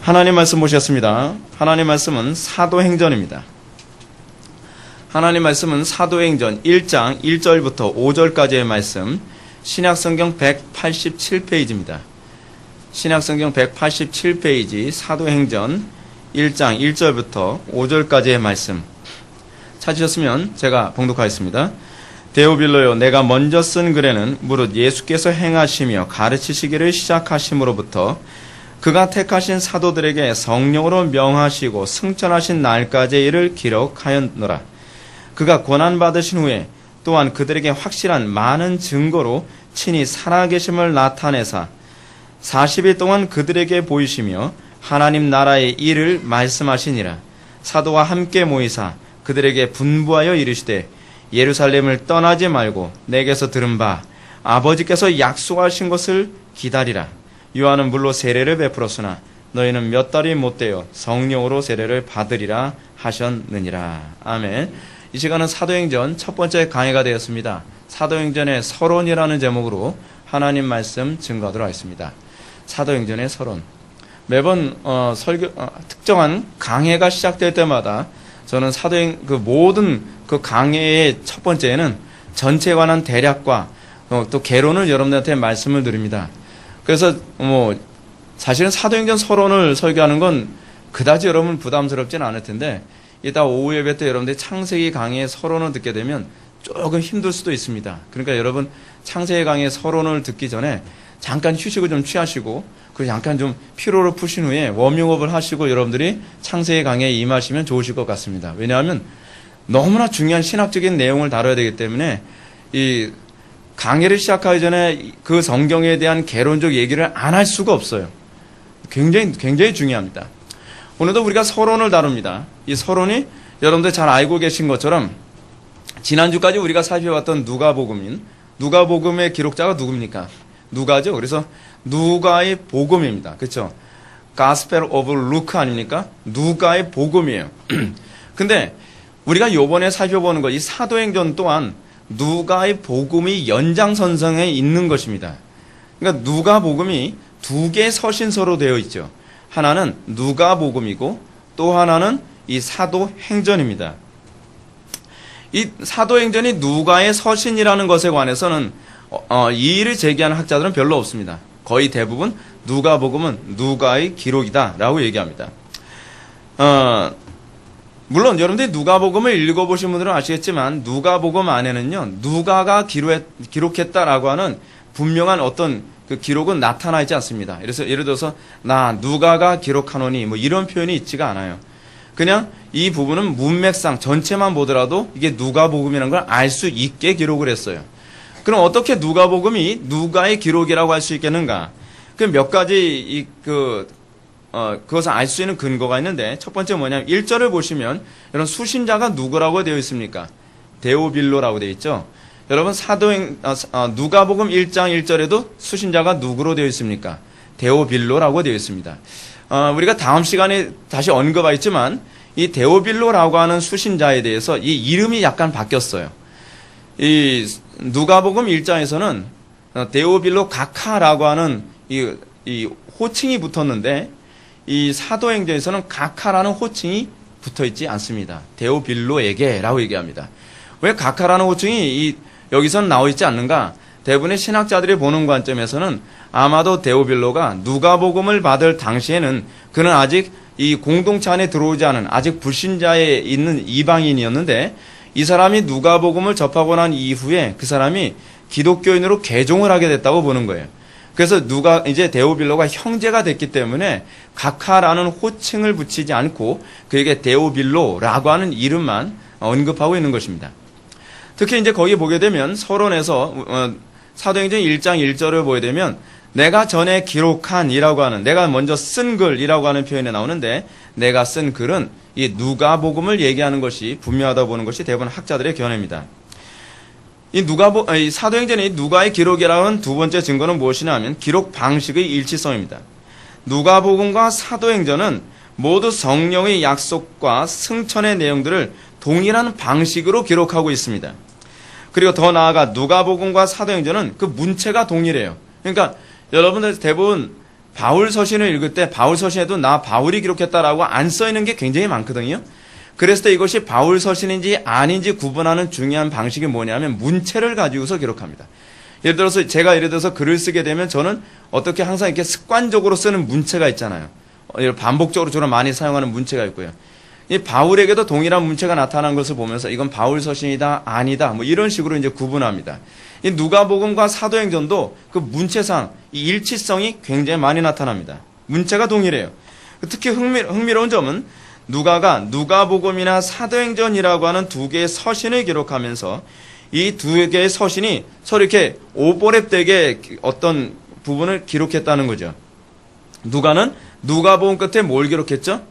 하나님 말씀 보셨습니다. 하나님 말씀은 사도행전입니다. 하나님 말씀은 사도행전 1장 1절부터 5절까지의 말씀, 신약성경 187페이지입니다. 신약성경 187페이지 사도행전 1장 1절부터 5절까지의 말씀 찾으셨으면 제가 봉독하겠습니다. 데오빌로요, 내가 먼저 쓴 글에는 무릇 예수께서 행하시며 가르치시기를 시작하심으로부터 그가 택하신 사도들에게 성령으로 명하시고 승천하신 날까지의 일을 기록하였노라. 그가 고난받으신 후에 또한 그들에게 확실한 많은 증거로 친히 살아계심을 나타내사 40일 동안 그들에게 보이시며 하나님 나라의 일을 말씀하시니라. 사도와 함께 모이사 그들에게 분부하여 이르시되 예루살렘을 떠나지 말고 내게서 들은 바 아버지께서 약속하신 것을 기다리라. 요한은 물로 세례를 베풀었으나 너희는 몇 달이 못되어 성령으로 세례를 받으리라 하셨느니라. 아멘. 이 시간은 사도행전 첫 번째 강의가 되었습니다. 사도행전의 서론이라는 제목으로 하나님 말씀 증거하도록 하겠습니다. 사도행전의 서론. 매번 특정한 강해가 시작될 때마다 저는 모든 그 강해의 첫 번째는 전체에 관한 대략과 또 개론을 여러분들한테 말씀을 드립니다. 그래서 사실은 사도행전 서론을 설교하는 건 그다지 여러분 부담스럽진 않을 텐데 이따 오후 예배 때 여러분들이 창세기 강의의 서론을 듣게 되면 조금 힘들 수도 있습니다. 그러니까 여러분 창세기 강의의 서론을 듣기 전에 잠깐 휴식을 좀 취하시고 그리고 잠깐 좀 피로를 푸신 후에 워밍업을 하시고 여러분들이 창세기 강의에 임하시면 좋으실 것 같습니다. 왜냐하면 너무나 중요한 신학적인 내용을 다뤄야 되기 때문에 이 강의를 시작하기 전에 그 성경에 대한 개론적 얘기를 안 할 수가 없어요. 굉장히 중요합니다. 오늘도 우리가 서론을 다룹니다. 이 서론이 여러분들 잘 알고 계신 것처럼 지난주까지 우리가 살펴봤던 누가복음의 기록자가 누굽니까? 누가죠. 그래서 누가의 복음입니다. 그렇죠? Gospel of Luke 아닙니까? 누가의 복음이에요. 근데 우리가 요번에 살펴보는 것, 이 사도행전 또한 누가의 복음이 연장선상에 있는 것입니다. 그러니까 누가복음이 두 개의 서신서로 되어 있죠. 하나는 누가복음이고 또 하나는 이 사도행전입니다. 이 사도행전이 누가의 서신이라는 것에 관해서는 이의를 제기하는 학자들은 별로 없습니다. 거의 대부분 누가복음은 누가의 기록이다라고 얘기합니다. 물론 여러분들이 누가복음을 읽어보신 분들은 아시겠지만 누가복음 안에는요 누가가 기록했다라고 하는 분명한 어떤 그 기록은 나타나 있지 않습니다. 그래서 예를 들어서 나 누가가 기록하노니 이런 표현이 있지가 않아요. 그냥 이 부분은 문맥상 전체만 보더라도 이게 누가복음이라는 걸 알 수 있게 기록을 했어요. 그럼 어떻게 누가복음이 누가의 기록이라고 할 수 있겠는가? 그 몇 가지 그것을 알 수 있는 근거가 있는데 첫 번째 뭐냐면 1절을 보시면 여러분 수신자가 누구라고 되어 있습니까? 데오빌로라고 되어 있죠. 여러분 누가복음 1장 1절에도 수신자가 누구로 되어 있습니까? 데오빌로라고 되어 있습니다. 우리가 다음 시간에 다시 언급하겠지만 이 데오빌로라고 하는 수신자에 대해서 이 이름이 약간 바뀌었어요. 이 누가복음 1장에서는 데오빌로 가카라고 하는 이 호칭이 붙었는데 이 사도행전에서는 가카라는 호칭이 붙어 있지 않습니다. 데오빌로에게라고 얘기합니다. 왜 가카라는 호칭이 여기서는 나와 있지 않는가? 대부분의 신학자들이 보는 관점에서는 아마도 데오빌로가 누가복음을 받을 당시에는 그는 아직 이 공동체 안에 들어오지 않은 아직 불신자에 있는 이방인이었는데 이 사람이 누가복음을 접하고 난 이후에 그 사람이 기독교인으로 개종을 하게 됐다고 보는 거예요. 그래서 이제 데오빌로가 형제가 됐기 때문에 가카라는 호칭을 붙이지 않고 그에게 데오빌로라고 하는 이름만 언급하고 있는 것입니다. 특히 이제 거기 보게 되면 서론에서 사도행전 1장 1절을 보게 되면 내가 전에 기록한 이라고 하는 내가 먼저 쓴 글이라고 하는 표현이 나오는데 내가 쓴 글은 이 누가복음을 얘기하는 것이 분명하다 보는 것이 대부분 학자들의 견해입니다. 이 사도행전이 누가의 기록이라고 하는 두 번째 증거는 무엇이냐 하면 기록 방식의 일치성입니다. 누가복음과 사도행전은 모두 성령의 약속과 승천의 내용들을 동일한 방식으로 기록하고 있습니다. 그리고 더 나아가 누가복음과 사도행전은 그 문체가 동일해요. 그러니까 여러분들 대부분 바울 서신을 읽을 때 바울 서신에도 나 바울이 기록했다라고 안 써있는 게 굉장히 많거든요. 그랬을 때 이것이 바울 서신인지 아닌지 구분하는 중요한 방식이 뭐냐면 문체를 가지고서 기록합니다. 예를 들어서 제가 글을 쓰게 되면 저는 어떻게 항상 이렇게 습관적으로 쓰는 문체가 있잖아요. 반복적으로 저는 많이 사용하는 문체가 있고요. 이 바울에게도 동일한 문체가 나타난 것을 보면서 이건 바울 서신이다, 아니다, 뭐 이런 식으로 이제 구분합니다. 이 누가복음과 사도행전도 그 문체상 이 일치성이 굉장히 많이 나타납니다. 문체가 동일해요. 특히 흥미로운 점은 누가가 누가복음이나 사도행전이라고 하는 두 개의 서신을 기록하면서 이 두 개의 서신이 서로 이렇게 오버랩되게 어떤 부분을 기록했다는 거죠. 누가는 누가복음 끝에 뭘 기록했죠?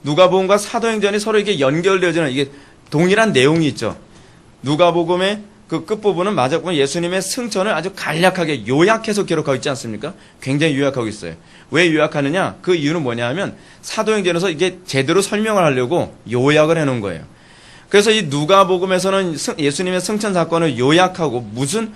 누가복음과 사도행전이 서로 이게 연결되어지는 이게 동일한 내용이 있죠. 누가복음의 그 끝부분은 마지막 부분 예수님의 승천을 아주 간략하게 요약해서 기록하고 있지 않습니까? 굉장히 요약하고 있어요. 왜 요약하느냐? 그 이유는 뭐냐 하면 사도행전에서 이게 제대로 설명을 하려고 요약을 해놓은 거예요. 그래서 이 누가복음에서는 예수님의 승천 사건을 요약하고 무슨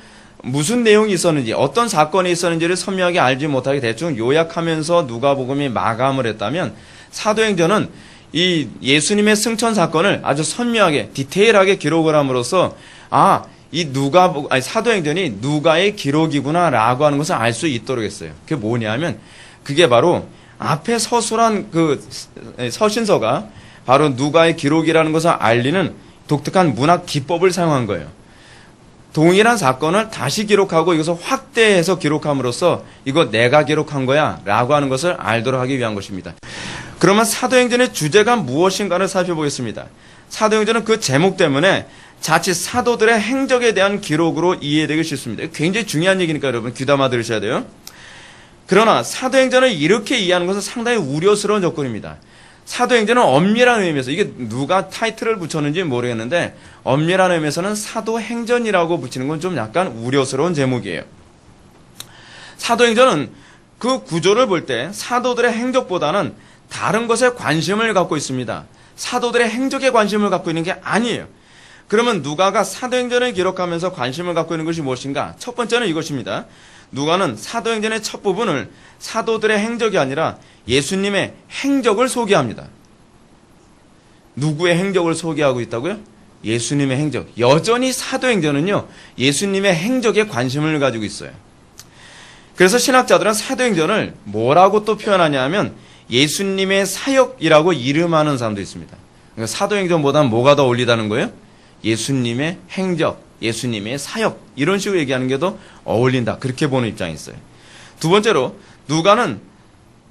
내용이 있었는지 어떤 사건이 있었는지를 선명하게 알지 못하게 대충 요약하면서 누가복음이 마감을 했다면 사도행전은 이 예수님의 승천 사건을 아주 선명하게 디테일하게 기록을 함으로써 이 사도행전이 누가의 기록이구나라고 하는 것을 알 수 있도록 했어요. 그게 뭐냐면 그게 바로 앞에 서술한 그 서신서가 바로 누가의 기록이라는 것을 알리는 독특한 문학 기법을 사용한 거예요. 동일한 사건을 다시 기록하고 이것을 확대해서 기록함으로써 이거 내가 기록한 거야 라고 하는 것을 알도록 하기 위한 것입니다. 그러면 사도행전의 주제가 무엇인가를 살펴보겠습니다. 사도행전은 그 제목 때문에 자칫 사도들의 행적에 대한 기록으로 이해되기 쉽습니다. 굉장히 중요한 얘기니까 여러분 귀담아 들으셔야 돼요. 그러나 사도행전을 이렇게 이해하는 것은 상당히 우려스러운 조건입니다. 사도행전은 엄밀한 의미에서 이게 누가 타이틀을 붙였는지 모르겠는데 엄밀한 의미에서는 사도행전이라고 붙이는 건 좀 약간 우려스러운 제목이에요. 사도행전은 그 구조를 볼 때 사도들의 행적보다는 다른 것에 관심을 갖고 있습니다. 사도들의 행적에 관심을 갖고 있는 게 아니에요. 그러면 누가가 사도행전을 기록하면서 관심을 갖고 있는 것이 무엇인가? 첫 번째는 이것입니다. 누가는 사도행전의 첫 부분을 사도들의 행적이 아니라 예수님의 행적을 소개합니다. 누구의 행적을 소개하고 있다고요? 예수님의 행적. 여전히 사도행전은요, 예수님의 행적에 관심을 가지고 있어요. 그래서 신학자들은 사도행전을 뭐라고 또 표현하냐 하면 예수님의 사역이라고 이름하는 사람도 있습니다. 그러니까 사도행전보다는 뭐가 더 어울리다는 거예요? 예수님의 행적, 예수님의 사역 이런 식으로 얘기하는 게 더 어울린다. 그렇게 보는 입장이 있어요. 두 번째로 누가는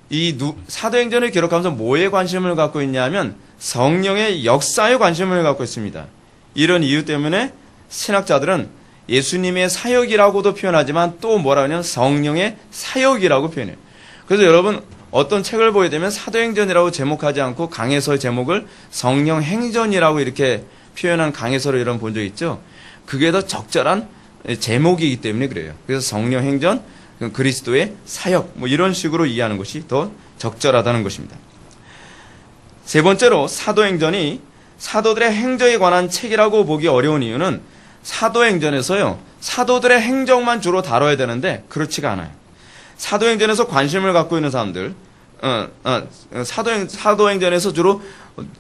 이 사도행전을 기록하면서 뭐에 관심을 갖고 있냐면 성령의 역사에 관심을 갖고 있습니다. 이런 이유 때문에 신학자들은 예수님의 사역이라고도 표현하지만 또 뭐라 하냐면 성령의 사역이라고 표현해요. 그래서 여러분 어떤 책을 보게 되면 사도행전이라고 제목하지 않고 강해서의 제목을 성령행전이라고 이렇게 표현한 강해서를 이런 본 적 있죠. 그게 더 적절한 제목이기 때문에 그래요. 그래서 성령행전, 그리스도의 사역 뭐 이런 식으로 이해하는 것이 더 적절하다는 것입니다. 세 번째로 사도행전이 사도들의 행적에 관한 책이라고 보기 어려운 이유는 사도행전에서요 사도들의 행적만 주로 다뤄야 되는데 그렇지가 않아요. 사도행전에서 관심을 갖고 있는 사람들 사도행전에서 주로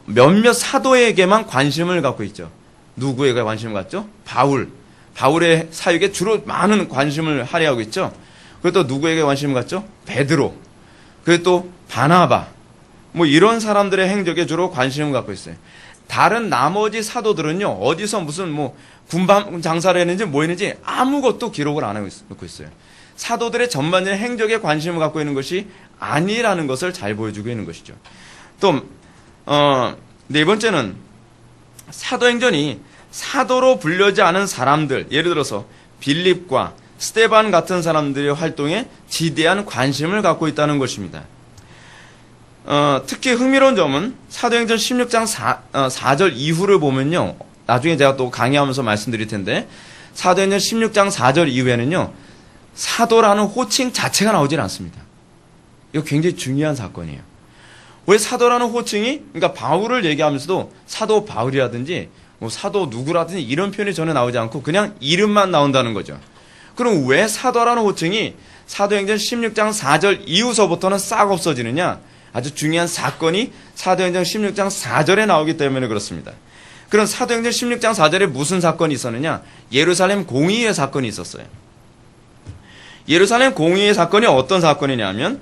몇몇 사도에게만 관심을 갖고 있죠. 누구에게 관심을 갖죠? 바울의 사역에 주로 많은 관심을 할애하고 있죠. 그리고 또 누구에게 관심을 갖죠? 베드로. 그리고 또 바나바. 뭐 이런 사람들의 행적에 주로 관심을 갖고 있어요. 다른 나머지 사도들은요, 어디서 무슨 뭐 군밤 장사를 했는지 뭐 했는지 아무것도 기록을 안 하고 있어요. 사도들의 전반적인 행적에 관심을 갖고 있는 것이 아니라는 것을 잘 보여주고 있는 것이죠. 또, 네 번째는 사도행전이 사도로 불려지 않은 사람들, 예를 들어서 빌립과 스데반 같은 사람들의 활동에 지대한 관심을 갖고 있다는 것입니다. 특히 흥미로운 점은 사도행전 16장 4절 이후를 보면요. 나중에 제가 또 강의하면서 말씀드릴 텐데 사도행전 16장 4절 이후에는요. 사도라는 호칭 자체가 나오질 않습니다. 이거 굉장히 중요한 사건이에요. 왜 사도라는 호칭이 그러니까 바울을 얘기하면서도 사도 바울이라든지 뭐 사도 누구라든지 이런 표현이 전혀 나오지 않고 그냥 이름만 나온다는 거죠. 그럼 왜 사도라는 호칭이 사도행전 16장 4절 이후서부터는 싹 없어지느냐? 아주 중요한 사건이 사도행전 16장 4절에 나오기 때문에 그렇습니다. 그럼 사도행전 16장 4절에 무슨 사건이 있었느냐? 예루살렘 공의회 사건이 있었어요. 예루살렘 공의회 사건이 어떤 사건이냐면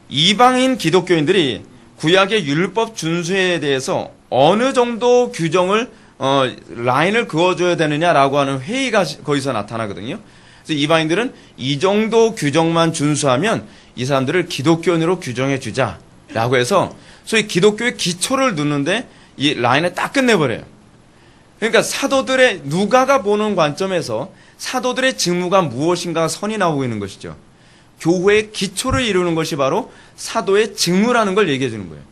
이방인 기독교인들이 구약의 율법 준수에 대해서 어느 정도 규정을 라인을 그어줘야 되느냐라고 하는 회의가 거기서 나타나거든요. 그래서 이방인들은 이 정도 규정만 준수하면 이 사람들을 기독교인으로 규정해 주자라고 해서 소위 기독교의 기초를 두는데 이 라인을 딱 끝내버려요. 그러니까 사도들의 누가가 보는 관점에서 사도들의 직무가 무엇인가 선이 나오고 있는 것이죠. 교회의 기초를 이루는 것이 바로 사도의 직무라는 걸 얘기해 주는 거예요.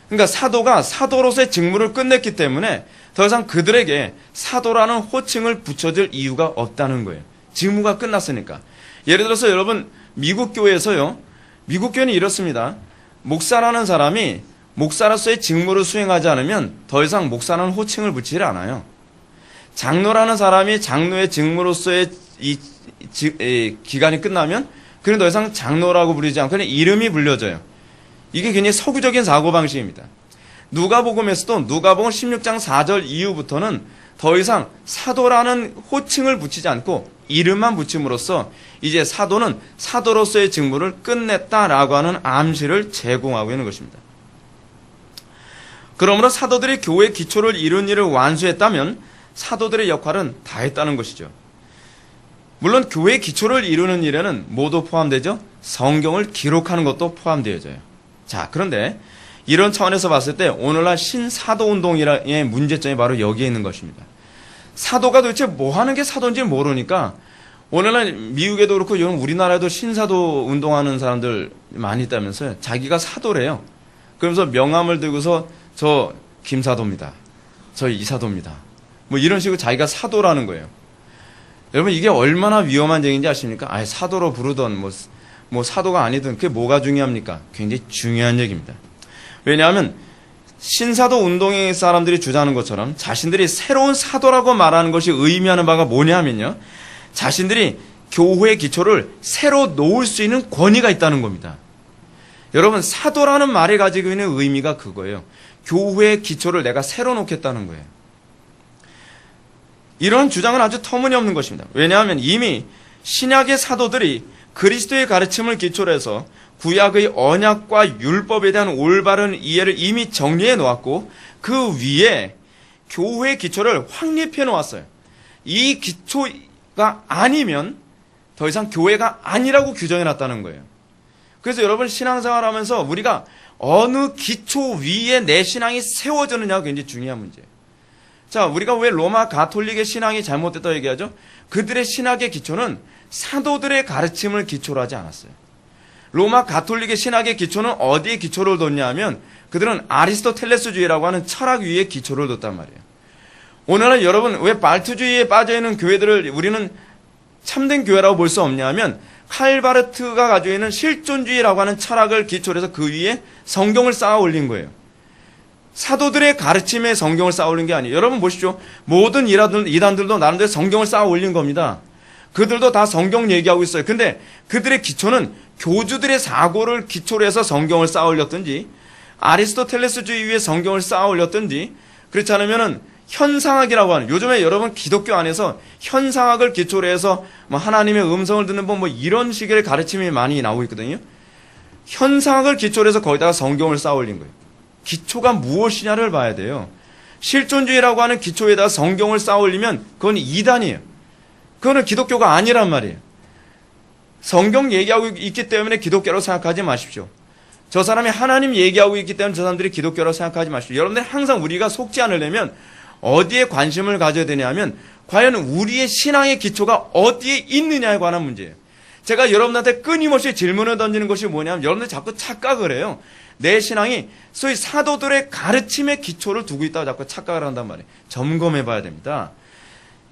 그러니까 사도가 사도로서의 직무를 끝냈기 때문에 더 이상 그들에게 사도라는 호칭을 붙여줄 이유가 없다는 거예요. 직무가 끝났으니까. 예를 들어서 여러분 미국 교회에서요. 미국 교회는 이렇습니다. 목사라는 사람이 목사로서의 직무를 수행하지 않으면 더 이상 목사라는 호칭을 붙이지 않아요. 장로라는 사람이 장로의 직무로서의 기간이 끝나면 그는 더 이상 장로라고 부르지 않고 그냥 이름이 불려져요. 이게 굉장히 서구적인 사고방식입니다. 누가복음에서도 누가복음 16장 4절 이후부터는 더 이상 사도라는 호칭을 붙이지 않고 이름만 붙임으로써 이제 사도는 사도로서의 직무를 끝냈다라고 하는 암시를 제공하고 있는 것입니다. 그러므로 사도들이 교회의 기초를 이룬 일을 완수했다면 사도들의 역할은 다 했다는 것이죠. 물론 교회의 기초를 이루는 일에는 뭐도 포함되죠? 성경을 기록하는 것도 포함되어져요. 자, 그런데 이런 차원에서 봤을 때 오늘날 신사도운동의 문제점이 바로 여기에 있는 것입니다. 사도가 도대체 뭐 하는 게 사도인지 모르니까 오늘날 미국에도 그렇고 우리나라에도 신사도 운동하는 사람들 많이 있다면서요. 자기가 사도래요. 그러면서 명함을 들고서 저 김사도입니다. 저 이사도입니다. 뭐 이런 식으로 자기가 사도라는 거예요. 여러분 이게 얼마나 위험한 얘기인지 아십니까? 아예 사도로 부르던 뭐 사도가 아니든 그게 뭐가 중요합니까? 굉장히 중요한 얘기입니다. 왜냐하면 신사도 운동의 사람들이 주장하는 것처럼 자신들이 새로운 사도라고 말하는 것이 의미하는 바가 뭐냐면요. 자신들이 교회의 기초를 새로 놓을 수 있는 권위가 있다는 겁니다. 여러분 사도라는 말이 가지고 있는 의미가 그거예요. 교회의 기초를 내가 새로 놓겠다는 거예요. 이런 주장은 아주 터무니없는 것입니다. 왜냐하면 이미 신약의 사도들이 그리스도의 가르침을 기초로 해서 구약의 언약과 율법에 대한 올바른 이해를 이미 정리해 놓았고 그 위에 교회의 기초를 확립해 놓았어요. 이 기초가 아니면 더 이상 교회가 아니라고 규정해 놨다는 거예요. 그래서 여러분 신앙생활하면서 우리가 어느 기초 위에 내 신앙이 세워졌느냐가 굉장히 중요한 문제예요. 자, 우리가 왜 로마 가톨릭의 신앙이 잘못됐다고 얘기하죠? 그들의 신학의 기초는 사도들의 가르침을 기초로 하지 않았어요. 로마 가톨릭의 신학의 기초는 어디에 기초를 뒀냐 하면 그들은 아리스토텔레스주의라고 하는 철학 위에 기초를 뒀단 말이에요. 오늘날 여러분 왜 발트주의에 빠져있는 교회들을 우리는 참된 교회라고 볼 수 없냐 하면 칼바르트가 가지고 있는 실존주의라고 하는 철학을 기초로 해서 그 위에 성경을 쌓아 올린 거예요. 사도들의 가르침에 성경을 쌓아 올린 게 아니에요. 여러분 보십시오. 모든 이단들도 나름대로 성경을 쌓아 올린 겁니다. 그들도 다 성경 얘기하고 있어요. 근데 그들의 기초는 교주들의 사고를 기초로 해서 성경을 쌓아 올렸든지 아리스토텔레스주의 위에 성경을 쌓아 올렸든지 그렇지 않으면은 현상학이라고 하는 요즘에 여러분 기독교 안에서 현상학을 기초로 해서 뭐 하나님의 음성을 듣는 법 뭐 이런 식의 가르침이 많이 나오고 있거든요. 현상학을 기초로 해서 거기다가 성경을 쌓아 올린 거예요. 기초가 무엇이냐를 봐야 돼요. 실존주의라고 하는 기초에다가 성경을 쌓아 올리면 그건 이단이에요. 그거는 기독교가 아니란 말이에요. 성경 얘기하고 있기 때문에 기독교라고 생각하지 마십시오. 저 사람이 하나님 얘기하고 있기 때문에 저 사람들이 기독교라고 생각하지 마십시오. 여러분들 항상 우리가 속지 않으려면 어디에 관심을 가져야 되냐면 과연 우리의 신앙의 기초가 어디에 있느냐에 관한 문제예요. 제가 여러분한테 끊임없이 질문을 던지는 것이 뭐냐면 여러분들 자꾸 착각을 해요. 내 신앙이 소위 사도들의 가르침의 기초를 두고 있다고 자꾸 착각을 한단 말이에요. 점검해 봐야 됩니다.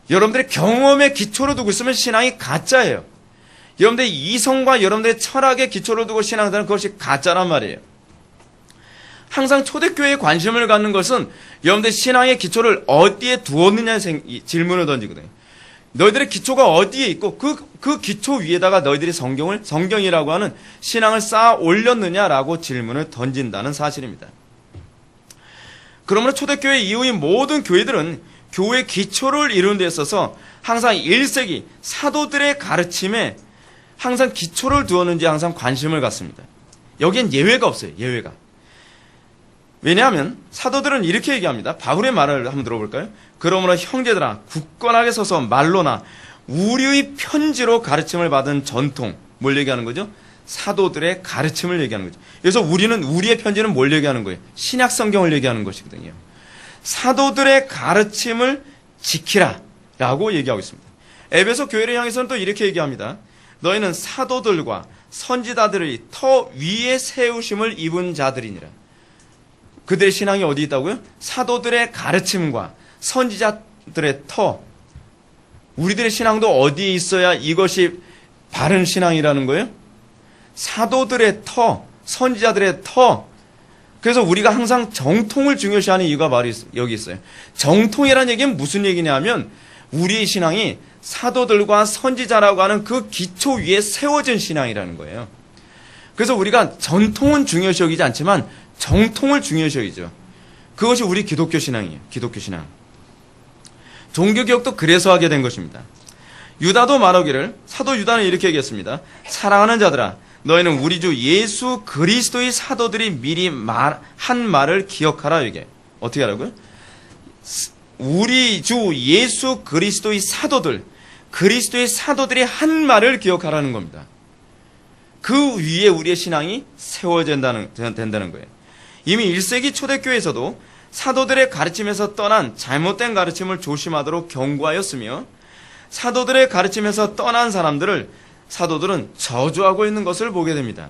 여러분들의 경험의 기초를 두고 있으면 신앙이 가짜예요. 여러분들의 이성과 여러분들의 철학의 기초를 두고 신앙생활은 그것이 가짜란 말이에요. 항상 초대교회에 관심을 갖는 것은 여러분들의 신앙의 기초를 어디에 두었느냐의 질문을 던지거든요. 너희들의 기초가 어디에 있고 그 기초 위에다가 너희들이 성경이라고 하는 신앙을 쌓아 올렸느냐라고 질문을 던진다는 사실입니다. 그러므로 초대교회 이후의 모든 교회들은 교회 기초를 이루는 데 있어서 항상 1세기 사도들의 가르침에 항상 기초를 두었는지 항상 관심을 갖습니다. 여기엔 예외가 없어요. 예외가. 왜냐하면 사도들은 이렇게 얘기합니다. 바울의 말을 한번 들어볼까요? 그러므로 형제들아 굳건하게 서서 말로나 우리의 편지로 가르침을 받은 전통, 뭘 얘기하는 거죠? 사도들의 가르침을 얘기하는 거죠. 그래서 우리의 편지는 뭘 얘기하는 거예요? 신약 성경을 얘기하는 것이거든요. 사도들의 가르침을 지키라 라고 얘기하고 있습니다. 에베소 교회를 향해서는 또 이렇게 얘기합니다. 너희는 사도들과 선지자들의 터 위에 세우심을 입은 자들이니라. 그들의 신앙이 어디 있다고요? 사도들의 가르침과 선지자들의 터. 우리들의 신앙도 어디에 있어야 이것이 바른 신앙이라는 거예요? 사도들의 터, 선지자들의 터. 그래서 우리가 항상 정통을 중요시하는 이유가 바로 여기 있어요. 정통이라는 얘기는 무슨 얘기냐면 우리의 신앙이 사도들과 선지자라고 하는 그 기초 위에 세워진 신앙이라는 거예요. 그래서 우리가 전통은 중요시 여기지 않지만 정통을 중요시 여기죠. 그것이 우리 기독교 신앙이에요. 기독교 신앙. 종교개혁도 그래서 하게 된 것입니다. 유다도 말하기를, 사도 유다는 이렇게 얘기했습니다. 사랑하는 자들아, 너희는 우리 주 예수 그리스도의 사도들이 미리 한 말을 기억하라. 이게 어떻게 하라고요? 우리 주 예수 그리스도의 사도들, 그리스도의 사도들이 한 말을 기억하라는 겁니다. 그 위에 우리의 신앙이 세워진다는 거예요. 이미 1세기 초대교회에서도 사도들의 가르침에서 떠난 잘못된 가르침을 조심하도록 경고하였으며 사도들의 가르침에서 떠난 사도들은 저주하고 있는 것을 보게 됩니다.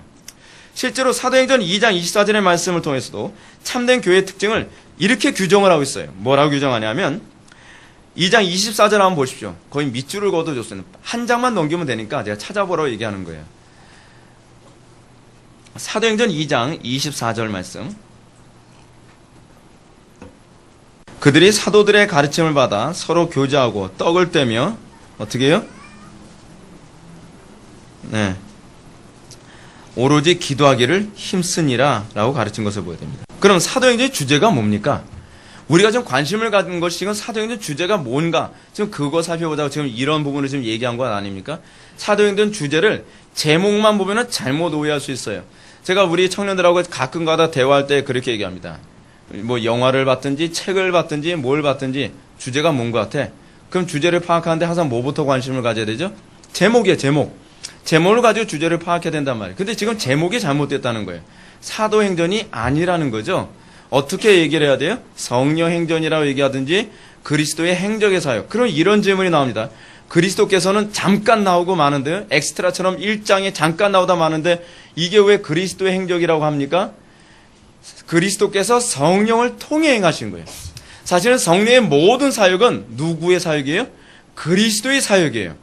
실제로 사도행전 2장 24절의 말씀을 통해서도 참된 교회의 특징을 이렇게 규정을 하고 있어요. 뭐라고 규정하냐면 2장 24절 한번 보십시오. 거의 밑줄을 그어줬어요. 한 장만 넘기면 되니까 제가 찾아보라고 얘기하는 거예요. 사도행전 2장 24절 말씀. 그들이 사도들의 가르침을 받아 서로 교제하고 떡을 떼며 어떻게 해요? 네. 오로지 기도하기를 힘쓰니라 라고 가르친 것을 보여야 됩니다. 그럼 사도행전의 주제가 뭡니까? 우리가 지금 관심을 갖는 것이 지금 사도행전 주제가 뭔가 지금 그거 살펴보자고 지금 이런 부분을 지금 얘기한 건 아닙니까? 사도행전 주제를 제목만 보면은 잘못 오해할 수 있어요. 제가 우리 청년들하고 가끔가다 대화할 때 그렇게 얘기합니다. 뭐 영화를 봤든지 책을 봤든지 뭘 봤든지 주제가 뭔 것 같아? 그럼 주제를 파악하는데 항상 뭐부터 관심을 가져야 되죠? 제목이에요. 제목을 가지고 주제를 파악해야 된단 말이에요. 근데 지금 제목이 잘못됐다는 거예요. 사도행전이 아니라는 거죠. 어떻게 얘기를 해야 돼요? 성령행전이라고 얘기하든지 그리스도의 행적의 사역. 그럼 이런 질문이 나옵니다. 그리스도께서는 잠깐 나오고 마는데요. 엑스트라처럼 1장에 잠깐 나오다 마는데 이게 왜 그리스도의 행적이라고 합니까? 그리스도께서 성령을 통해 행하신 거예요. 사실은 성령의 모든 사역은 누구의 사역이에요? 그리스도의 사역이에요.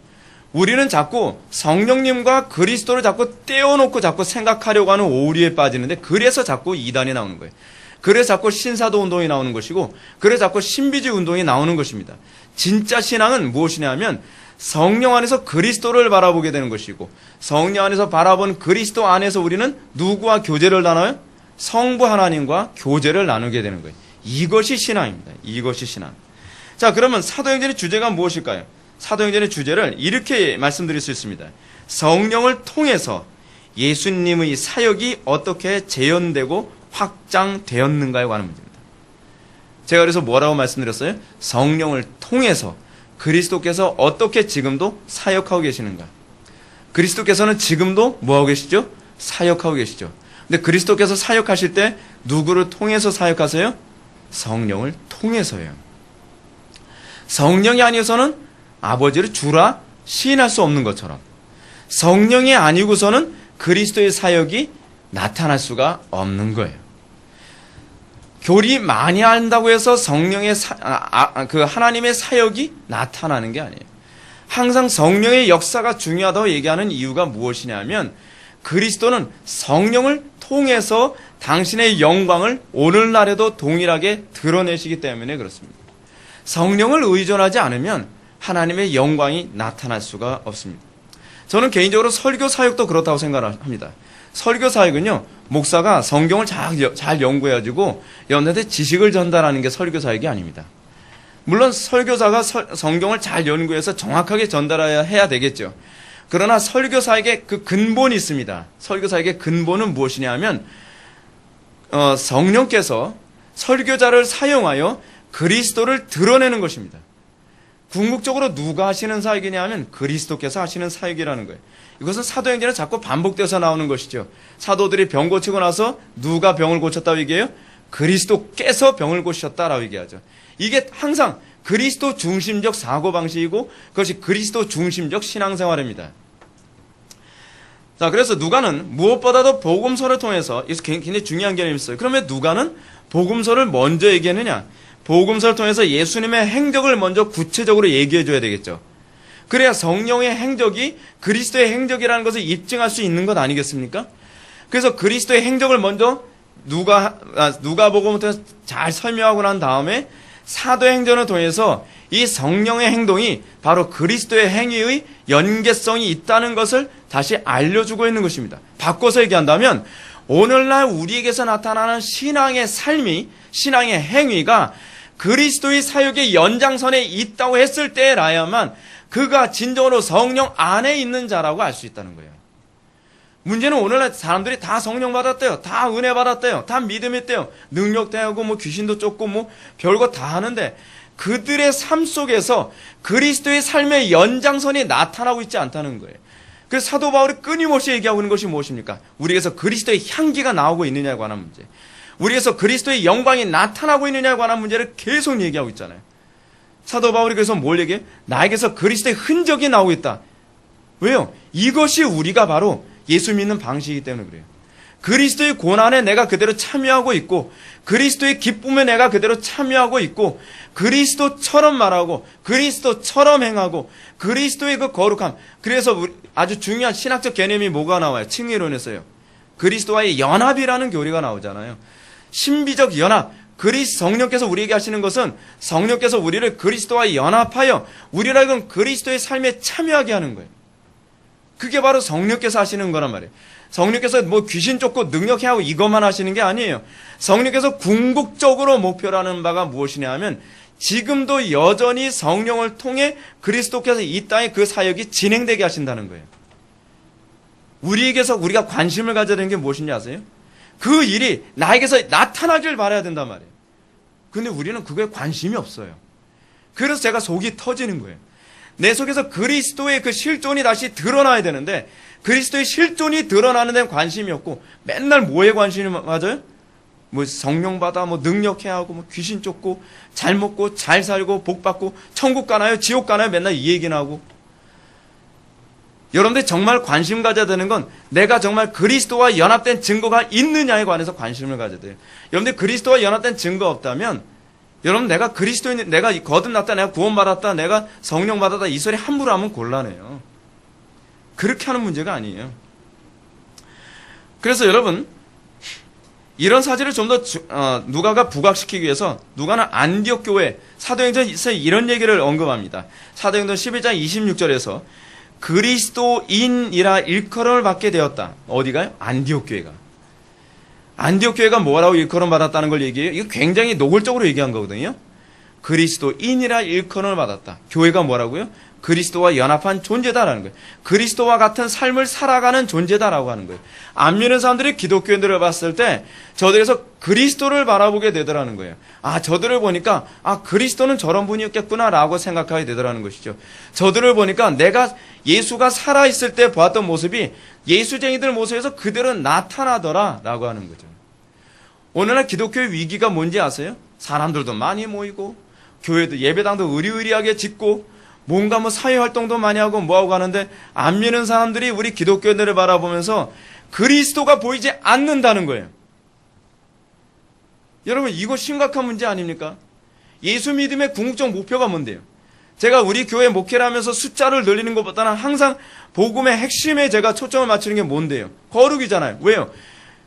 우리는 자꾸 성령님과 그리스도를 자꾸 떼어놓고 자꾸 생각하려고 하는 오류에 빠지는데 그래서 자꾸 이단이 나오는 거예요. 그래서 자꾸 신사도 운동이 나오는 것이고 그래서 자꾸 신비주의 운동이 나오는 것입니다. 진짜 신앙은 무엇이냐면 성령 안에서 그리스도를 바라보게 되는 것이고 성령 안에서 바라본 그리스도 안에서 우리는 누구와 교제를 나눠요? 성부 하나님과 교제를 나누게 되는 거예요. 이것이 신앙입니다. 이것이 신앙. 자, 그러면 사도행전의 주제가 무엇일까요? 사도행전의 주제를 이렇게 말씀드릴 수 있습니다. 성령을 통해서 예수님의 사역이 어떻게 재현되고 확장되었는가에 관한 문제입니다. 제가 그래서 뭐라고 말씀드렸어요? 성령을 통해서 그리스도께서 어떻게 지금도 사역하고 계시는가? 그리스도께서는 지금도 뭐하고 계시죠? 사역하고 계시죠. 근데 그리스도께서 사역하실 때 누구를 통해서 사역하세요? 성령을 통해서요. 성령이 아니어서는 아버지를 주라 시인할 수 없는 것처럼 성령이 아니고서는 그리스도의 사역이 나타날 수가 없는 거예요. 교리 많이 한다고 해서 성령의 그 하나님의 사역이 나타나는 게 아니에요. 항상 성령의 역사가 중요하다고 얘기하는 이유가 무엇이냐면 그리스도는 성령을 통해서 당신의 영광을 오늘날에도 동일하게 드러내시기 때문에 그렇습니다. 성령을 의존하지 않으면 하나님의 영광이 나타날 수가 없습니다. 저는 개인적으로 설교 사역도 그렇다고 생각합니다. 설교 사역은요, 목사가 성경을 잘 연구해가지고 여러분한테 지식을 전달하는 게 설교 사역이 아닙니다. 물론 설교자가 성경을 잘 연구해서 정확하게 전달해야 되겠죠. 그러나 설교 사역의 그 근본이 있습니다. 설교 사역의 근본은 무엇이냐 하면 성령께서 설교자를 사용하여 그리스도를 드러내는 것입니다. 궁극적으로 누가 하시는 사역이냐 하면 그리스도께서 하시는 사역이라는 거예요. 이것은 사도행전에 자꾸 반복돼서 나오는 것이죠. 사도들이 병 고치고 나서 누가 병을 고쳤다고 얘기해요? 그리스도께서 병을 고치셨다라고 얘기하죠. 이게 항상 그리스도 중심적 사고방식이고 그것이 그리스도 중심적 신앙생활입니다. 자, 그래서 누가는 무엇보다도 복음서를 통해서, 이것이 굉장히 중요한 개념이 있어요. 그러면 누가는 복음서를 먼저 얘기하느냐? 복음서를 통해서 예수님의 행적을 먼저 구체적으로 얘기해 줘야 되겠죠. 그래야 성령의 행적이 그리스도의 행적이라는 것을 입증할 수 있는 것 아니겠습니까? 그래서 그리스도의 행적을 먼저 누가복음을 통해서 잘 설명하고 난 다음에 사도행전을 통해서 이 성령의 행동이 바로 그리스도의 행위의 연계성이 있다는 것을 다시 알려주고 있는 것입니다. 바꿔서 얘기한다면 오늘날 우리에게서 나타나는 신앙의 삶이, 신앙의 행위가 그리스도의 사역의 연장선에 있다고 했을 때라야만 그가 진정으로 성령 안에 있는 자라고 알 수 있다는 거예요. 문제는 오늘날 사람들이 다 성령 받았대요. 다 은혜 받았대요. 다 믿음 있대요. 능력되고 뭐 귀신도 쫓고 뭐 별거 다 하는데 그들의 삶 속에서 그리스도의 삶의 연장선이 나타나고 있지 않다는 거예요. 그래서 사도 바울이 끊임없이 얘기하고 있는 것이 무엇입니까? 우리에게서 그리스도의 향기가 나오고 있느냐에 관한 문제. 우리에게서 그리스도의 영광이 나타나고 있느냐에 관한 문제를 계속 얘기하고 있잖아요. 사도 바울이 그래서 뭘 얘기해? 나에게서 그리스도의 흔적이 나오고 있다. 왜요? 이것이 우리가 바로 예수 믿는 방식이기 때문에 그래요. 그리스도의 고난에 내가 그대로 참여하고 있고 그리스도의 기쁨에 내가 그대로 참여하고 있고 그리스도처럼 말하고 그리스도처럼 행하고 그리스도의 그 거룩함. 그래서 아주 중요한 신학적 개념이 뭐가 나와요? 칭의론에서요. 그리스도와의 연합이라는 교리가 나오잖아요. 신비적 연합. 성령께서 우리에게 하시는 것은 성령께서 우리를 그리스도와 연합하여 우리를 그리스도의 삶에 참여하게 하는 거예요. 그게 바로 성령께서 하시는 거란 말이에요. 성령께서 뭐 귀신 쫓고 능력해하고 이것만 하시는 게 아니에요. 성령께서 궁극적으로 목표로 하는 바가 무엇이냐 하면 지금도 여전히 성령을 통해 그리스도께서 이 땅에 그 사역이 진행되게 하신다는 거예요. 우리에게서 우리가 관심을 가져야 되는 게 무엇인지 아세요? 그 일이 나에게서 나타나길 바라야 된단 말이에요. 근데 우리는 그거에 관심이 없어요. 그래서 제가 속이 터지는 거예요. 내 속에서 그리스도의 그 실존이 다시 드러나야 되는데 그리스도의 실존이 드러나는 데는 관심이 없고 맨날 뭐에 관심이 맞아요? 뭐 성령 받아 뭐 능력해야 하고 뭐 귀신 쫓고 잘 먹고 잘 살고 복 받고 천국 가나요? 지옥 가나요? 맨날 이 얘기나 하고. 여러분들 정말 관심 가져야 되는 건 내가 정말 그리스도와 연합된 증거가 있느냐에 관해서 관심을 가져야 돼요. 여러분들 그리스도와 연합된 증거 없다면 여러분 내가 그리스도인, 내가 거듭났다, 내가 구원받았다, 내가 성령 받았다 이 소리 함부로 하면 곤란해요. 그렇게 하는 문제가 아니에요. 그래서 여러분 이런 사실을 좀 더 누가가 부각시키기 위해서 누가는 안디옥 교회 사도행전에서 이런 얘기를 언급합니다. 사도행전 11장 26절에서 그리스도인이라 일컬음을 받게 되었다. 어디가요? 안디옥 교회가. 안디옥 교회가 뭐라고 일컬음 받았다는 걸 얘기해요? 이거 굉장히 노골적으로 얘기한 거거든요. 그리스도인이라 일컬음을 받았다. 교회가 뭐라고요? 그리스도와 연합한 존재다라는 거예요. 그리스도와 같은 삶을 살아가는 존재다라고 하는 거예요. 안 믿는 사람들이 기독교인들을 봤을 때 저들에서 그리스도를 바라보게 되더라는 거예요. 아, 저들을 보니까 그리스도는 저런 분이었겠구나라고 생각하게 되더라는 것이죠. 저들을 보니까 내가 예수가 살아있을 때 보았던 모습이 예수쟁이들 모습에서 그대로 나타나더라라고 하는 거죠. 오늘날 기독교의 위기가 뭔지 아세요? 사람들도 많이 모이고 교회도 예배당도 의리의리하게 짓고 뭔가 뭐 사회활동도 많이 하고 뭐하고 하는데 안 믿는 사람들이 우리 기독교인들을 바라보면서 그리스도가 보이지 않는다는 거예요. 여러분 이거 심각한 문제 아닙니까? 예수 믿음의 궁극적 목표가 뭔데요? 제가 우리 교회 목회를 하면서 숫자를 늘리는 것보다는 항상 복음의 핵심에 제가 초점을 맞추는 게 뭔데요? 거룩이잖아요. 왜요?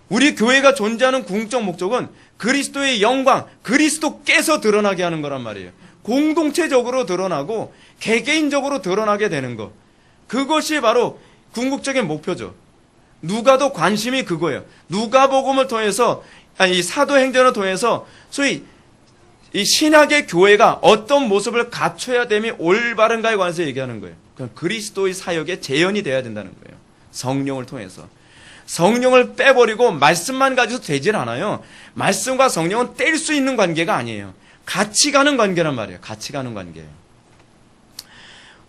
우리 교회가 존재하는 궁극적 목적은 그리스도의 영광, 그리스도께서 드러나게 하는 거란 말이에요. 공동체적으로 드러나고 개개인적으로 드러나게 되는 것. 그것이 바로 궁극적인 목표죠. 누가도 관심이 그거예요. 누가복음을 통해서, 이 사도행전을 통해서 소위 이 신약의 교회가 어떤 모습을 갖춰야 됨이 올바른가에 관해서 얘기하는 거예요. 그리스도의 사역에 재현이 돼야 된다는 거예요. 성령을 통해서. 성령을 빼버리고 말씀만 가지고 되질 않아요. 말씀과 성령은 뗄 수 있는 관계가 아니에요. 같이 가는 관계란 말이에요. 같이 가는 관계예요.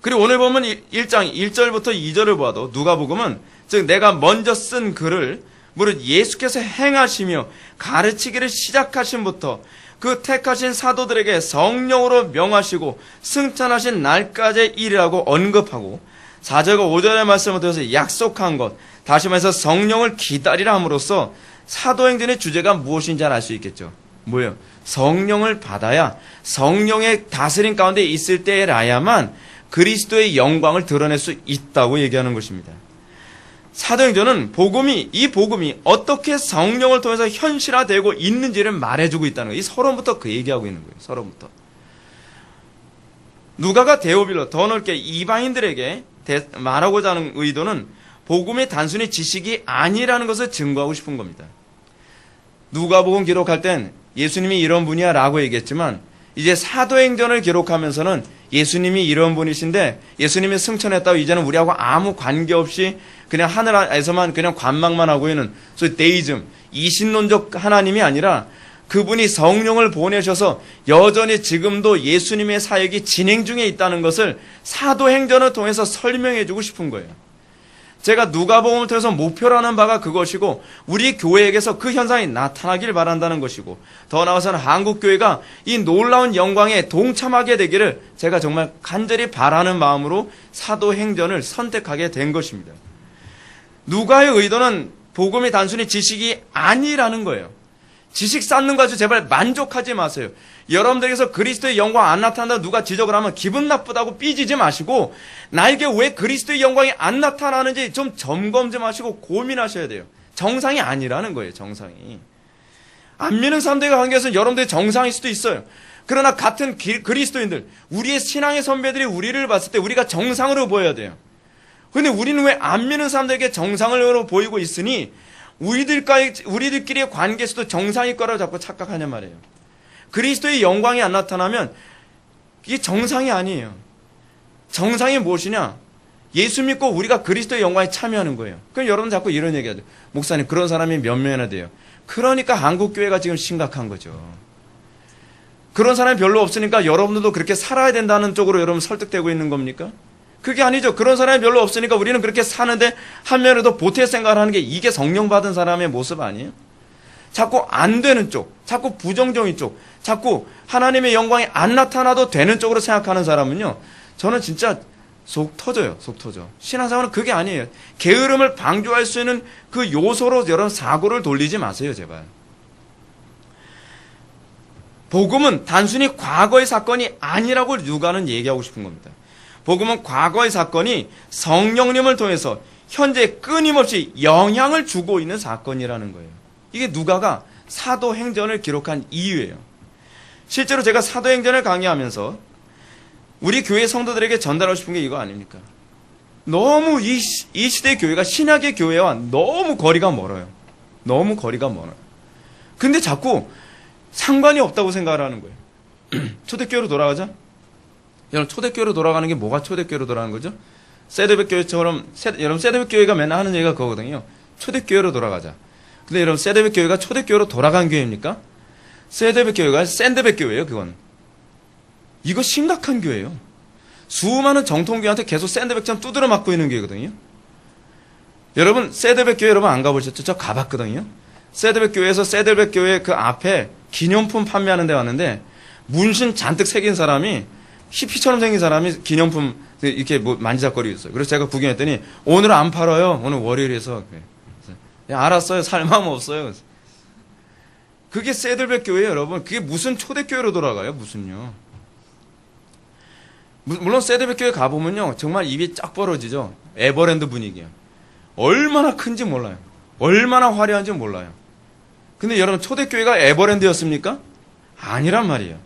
그리고 오늘 보면 1장 1절부터 2절을 보아도 누가복음은 즉 내가 먼저 쓴 글을 무릇 예수께서 행하시며 가르치기를 시작하신부터 그 택하신 사도들에게 성령으로 명하시고 승천하신 날까지의 일이라고 언급하고 4절과 5절의 말씀을 통해서 약속한 것, 다시 말해서 성령을 기다리라 함으로써 사도행전의 주제가 무엇인지 알 수 있겠죠. 뭐예요? 성령을 받아야 성령의 다스림 가운데 있을 때라야만 그리스도의 영광을 드러낼 수 있다고 얘기하는 것입니다. 사도행전은 이 복음이 어떻게 성령을 통해서 현실화되고 있는지를 말해주고 있다는 거예요. 이 서론부터 그 얘기하고 있는 거예요. 서론부터. 누가가 데오빌로 더 넓게 이방인들에게 말하고자 하는 의도는 복음이 단순히 지식이 아니라는 것을 증거하고 싶은 겁니다. 누가복음 기록할 땐 예수님이 이런 분이야 라고 얘기했지만 이제 사도행전을 기록하면서는 예수님이 이런 분이신데 예수님이 승천했다고 이제는 우리하고 아무 관계없이 그냥 하늘에서만 그냥 관망만 하고 있는 소위 데이즘, 이신론적 하나님이 아니라 그분이 성령을 보내셔서 여전히 지금도 예수님의 사역이 진행 중에 있다는 것을 사도행전을 통해서 설명해 주고 싶은 거예요. 제가 누가복음을 통해서 목표라는 바가 그것이고 우리 교회에게서 그 현상이 나타나길 바란다는 것이고 더 나아가서는 한국교회가 이 놀라운 영광에 동참하게 되기를 제가 정말 간절히 바라는 마음으로 사도행전을 선택하게 된 것입니다. 누가의 의도는 복음이 단순히 지식이 아니라는 거예요. 지식 쌓는 거 가지고 제발 만족하지 마세요. 여러분들에게서 그리스도의 영광 안 나타난다고 누가 지적을 하면 기분 나쁘다고 삐지지 마시고 나에게 왜 그리스도의 영광이 안 나타나는지 좀 점검 좀 하시고 고민하셔야 돼요. 정상이 아니라는 거예요. 정상이. 안 믿는 사람들과 관계에서는 여러분들이 정상일 수도 있어요. 그러나 같은 그리스도인들, 우리의 신앙의 선배들이 우리를 봤을 때 우리가 정상으로 보여야 돼요. 근데 우리는 왜 안 믿는 사람들에게 정상으로 보이고 있으니 우리들끼리의 관계에서도 정상일 거라고 자꾸 착각하냔 말이에요. 그리스도의 영광이 안 나타나면 이게 정상이 아니에요. 정상이 무엇이냐? 예수 믿고 우리가 그리스도의 영광에 참여하는 거예요. 그럼 여러분 자꾸 이런 얘기하죠. 목사님 그런 사람이 몇 명이나 돼요. 그러니까 한국교회가 지금 심각한 거죠. 그런 사람이 별로 없으니까 여러분들도 그렇게 살아야 된다는 쪽으로 여러분 설득되고 있는 겁니까? 그게 아니죠. 그런 사람이 별로 없으니까 우리는 그렇게 사는데 한 면에도 보태 생각을 하는 게 이게 성령 받은 사람의 모습 아니에요? 자꾸 안 되는 쪽, 자꾸 부정적인 쪽, 자꾸 하나님의 영광이 안 나타나도 되는 쪽으로 생각하는 사람은요, 저는 진짜 속 터져요. 속 터져. 신앙생활은 그게 아니에요. 게으름을 방조할 수 있는 그 요소로 여러분 사고를 돌리지 마세요, 제발. 복음은 단순히 과거의 사건이 아니라고 누가는 얘기하고 싶은 겁니다. 복음은 과거의 사건이 성령님을 통해서 현재 끊임없이 영향을 주고 있는 사건이라는 거예요. 이게 누가가 사도행전을 기록한 이유예요. 실제로 제가 사도행전을 강의하면서 우리 교회 성도들에게 전달하고 싶은 게 이거 아닙니까? 너무 이 시대의 교회가 신약의 교회와 너무 거리가 멀어요. 너무 거리가 멀어요. 근데 자꾸 상관이 없다고 생각을 하는 거예요. 초대교회로 돌아가자. 여러분 초대교회로 돌아가는 게 뭐가 초대교회로 돌아가는 거죠? 세드백교회처럼 여러분 세드백교회가 맨날 하는 얘기가 그거거든요. 초대교회로 돌아가자. 근데 여러분 세드백교회가 초대교회로 돌아간 교회입니까? 세드백교회가 샌드백교회예요. 그건. 이거 심각한 교회예요. 수많은 정통교회한테 계속 샌드백처럼 두드려 맞고 있는 교회거든요. 여러분 세드백교회 여러분 안 가보셨죠? 저 가봤거든요. 세드백교회에서 세드백교회 그 앞에 기념품 판매하는 데 왔는데 문신 잔뜩 새긴 사람이 히피처럼 생긴 사람이 기념품 이렇게 뭐 만지작거리고 있어요. 그래서 제가 구경했더니 오늘 안 팔아요. 오늘 월요일에서. 야, 알았어요. 살 마음 없어요. 그게 세들백 교회예요, 여러분. 그게 무슨 초대교회로 돌아가요? 무슨요. 물론 세들백 교회 가보면요. 정말 입이 쫙 벌어지죠. 에버랜드 분위기야. 얼마나 큰지 몰라요. 얼마나 화려한지 몰라요. 근데 여러분 초대교회가 에버랜드였습니까? 아니란 말이에요.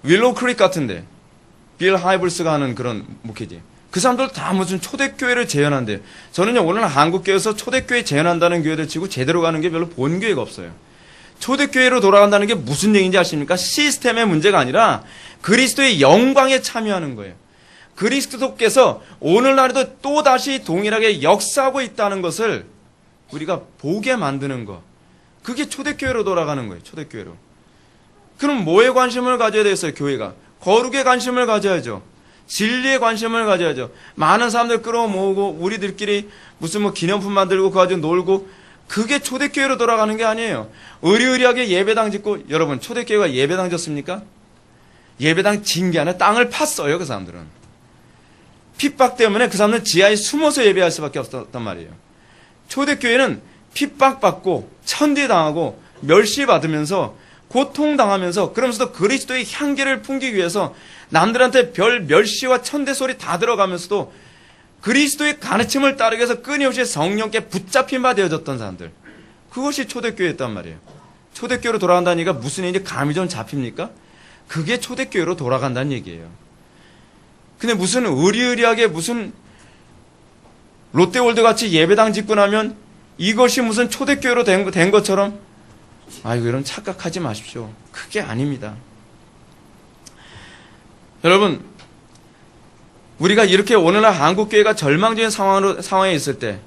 윌로우 크릭 같은데 빌 하이블스가 하는 그런 목회지. 그 사람들 다 무슨 초대교회를 재현한대요. 저는요, 오늘 한국교회에서 초대교회 재현한다는 교회들 치고 제대로 가는 게 별로 본 교회가 없어요. 초대교회로 돌아간다는 게 무슨 얘기인지 아십니까? 시스템의 문제가 아니라 그리스도의 영광에 참여하는 거예요. 그리스도께서 오늘날에도 또다시 동일하게 역사하고 있다는 것을 우리가 보게 만드는 것. 그게 초대교회로 돌아가는 거예요. 초대교회로. 그럼 뭐에 관심을 가져야 되겠어요? 교회가. 거룩에 관심을 가져야죠. 진리에 관심을 가져야죠. 많은 사람들 끌어모으고 우리들끼리 무슨 뭐 기념품 만들고 그거 가지고 놀고, 그게 초대교회로 돌아가는 게 아니에요. 의리의리하게 예배당 짓고, 여러분 초대교회가 예배당 졌습니까? 예배당 진 게 아니라 땅을 팠어요. 그 사람들은. 핍박 때문에 그 사람들은 지하에 숨어서 예배할 수밖에 없었단 말이에요. 초대교회는 핍박받고 천대당하고 멸시받으면서 고통당하면서, 그러면서도 그리스도의 향기를 풍기기 위해서 남들한테 별 멸시와 천대 소리 다 들어가면서도 그리스도의 가르침을 따르기 위해서 끊임없이 성령께 붙잡힌 바 되어졌던 사람들. 그것이 초대교회였단 말이에요. 초대교회로 돌아간다는 얘기가 무슨 얘기인지 감이 좀 잡힙니까? 그게 초대교회로 돌아간다는 얘기예요. 근데 무슨 의리의리하게 무슨 롯데월드 같이 예배당 짓고 나면 이것이 무슨 초대교회로 된 것처럼, 아이고, 이런 착각하지 마십시오. 그게 아닙니다. 여러분, 우리가 이렇게 오늘날 한국교회가 절망적인 상황에 있을 때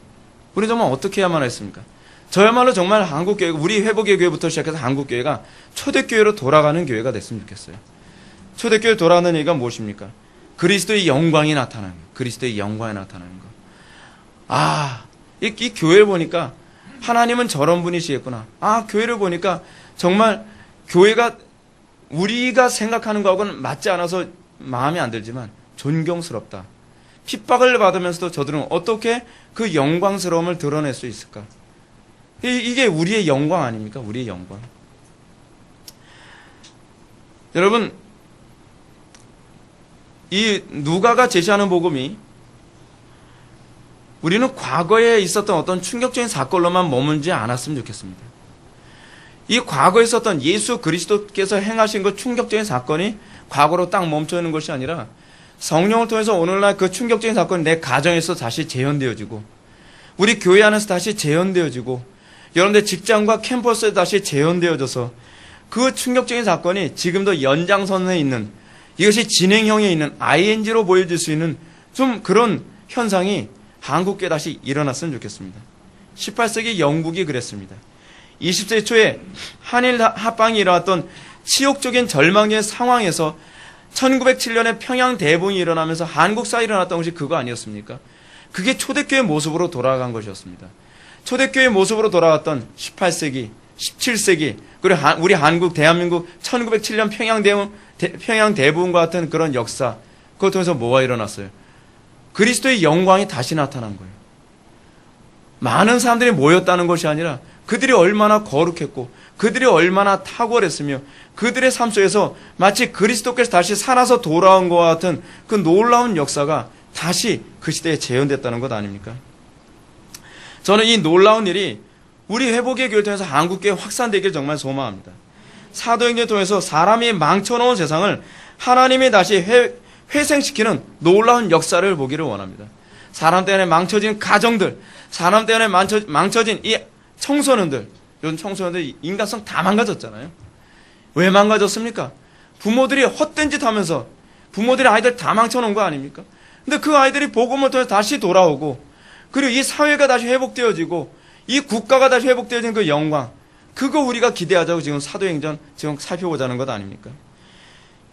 우리 정말 어떻게 해야만 했습니까? 저야말로 정말 한국교회가, 우리 회복의 교회부터 시작해서 한국교회가 초대교회로 돌아가는 교회가 됐으면 좋겠어요. 초대교회로 돌아가는 얘기가 무엇입니까? 그리스도의 영광이 나타나는 거. 그리스도의 영광이 나타나는 거. 아, 이 교회를 보니까 하나님은 저런 분이시겠구나. 아, 교회를 보니까 정말 교회가 우리가 생각하는 거하고는 맞지 않아서 마음에 안 들지만 존경스럽다. 핍박을 받으면서도 저들은 어떻게 그 영광스러움을 드러낼 수 있을까? 이게 우리의 영광 아닙니까? 우리의 영광. 여러분, 이 누가가 제시하는 복음이 우리는 과거에 있었던 어떤 충격적인 사건로만 머물지 않았으면 좋겠습니다. 이 과거에 있었던 예수 그리스도께서 행하신 그 충격적인 사건이 과거로 딱 멈춰 있는 것이 아니라 성령을 통해서 오늘날 그 충격적인 사건이 내 가정에서 다시 재현되어지고, 우리 교회 안에서 다시 재현되어지고, 여러분들 직장과 캠퍼스에 다시 재현되어져서 그 충격적인 사건이 지금도 연장선에 있는, 이것이 진행형에 있는 ING로 보여질 수 있는 좀 그런 현상이 한국교회 다시 일어났으면 좋겠습니다. 18세기 영국이 그랬습니다. 20세기 초에 한일 합방이 일어났던 치욕적인 절망의 상황에서 1907년에 평양 대붕이 일어나면서 한국 사회에 일어났던 것이 그거 아니었습니까? 그게 초대교회 모습으로 돌아간 것이었습니다. 초대교회 모습으로 돌아갔던 18세기, 17세기, 그리고 우리 한국, 대한민국 1907년 평양 대붕과 같은 그런 역사, 그걸 통해서 뭐가 일어났어요? 그리스도의 영광이 다시 나타난 거예요. 많은 사람들이 모였다는 것이 아니라 그들이 얼마나 거룩했고 그들이 얼마나 탁월했으며 그들의 삶 속에서 마치 그리스도께서 다시 살아서 돌아온 것과 같은 그 놀라운 역사가 다시 그 시대에 재현됐다는 것 아닙니까? 저는 이 놀라운 일이 우리 회복의 교회를 통해서 한국교회 확산되길 정말 소망합니다. 사도행전을 통해서 사람이 망쳐놓은 세상을 하나님이 다시 회생시키는 놀라운 역사를 보기를 원합니다. 사람 때문에 망쳐진 가정들, 사람 때문에 망쳐진 이 청소년들, 요즘 청소년들 인간성 다 망가졌잖아요. 왜 망가졌습니까? 부모들이 헛된 짓 하면서 부모들이 아이들 다 망쳐놓은 거 아닙니까? 근데 그 아이들이 복음을 통해서 다시 돌아오고, 그리고 이 사회가 다시 회복되어지고 이 국가가 다시 회복되어진 그 영광, 그거 우리가 기대하자고 지금 사도행전 지금 살펴보자는 것 아닙니까?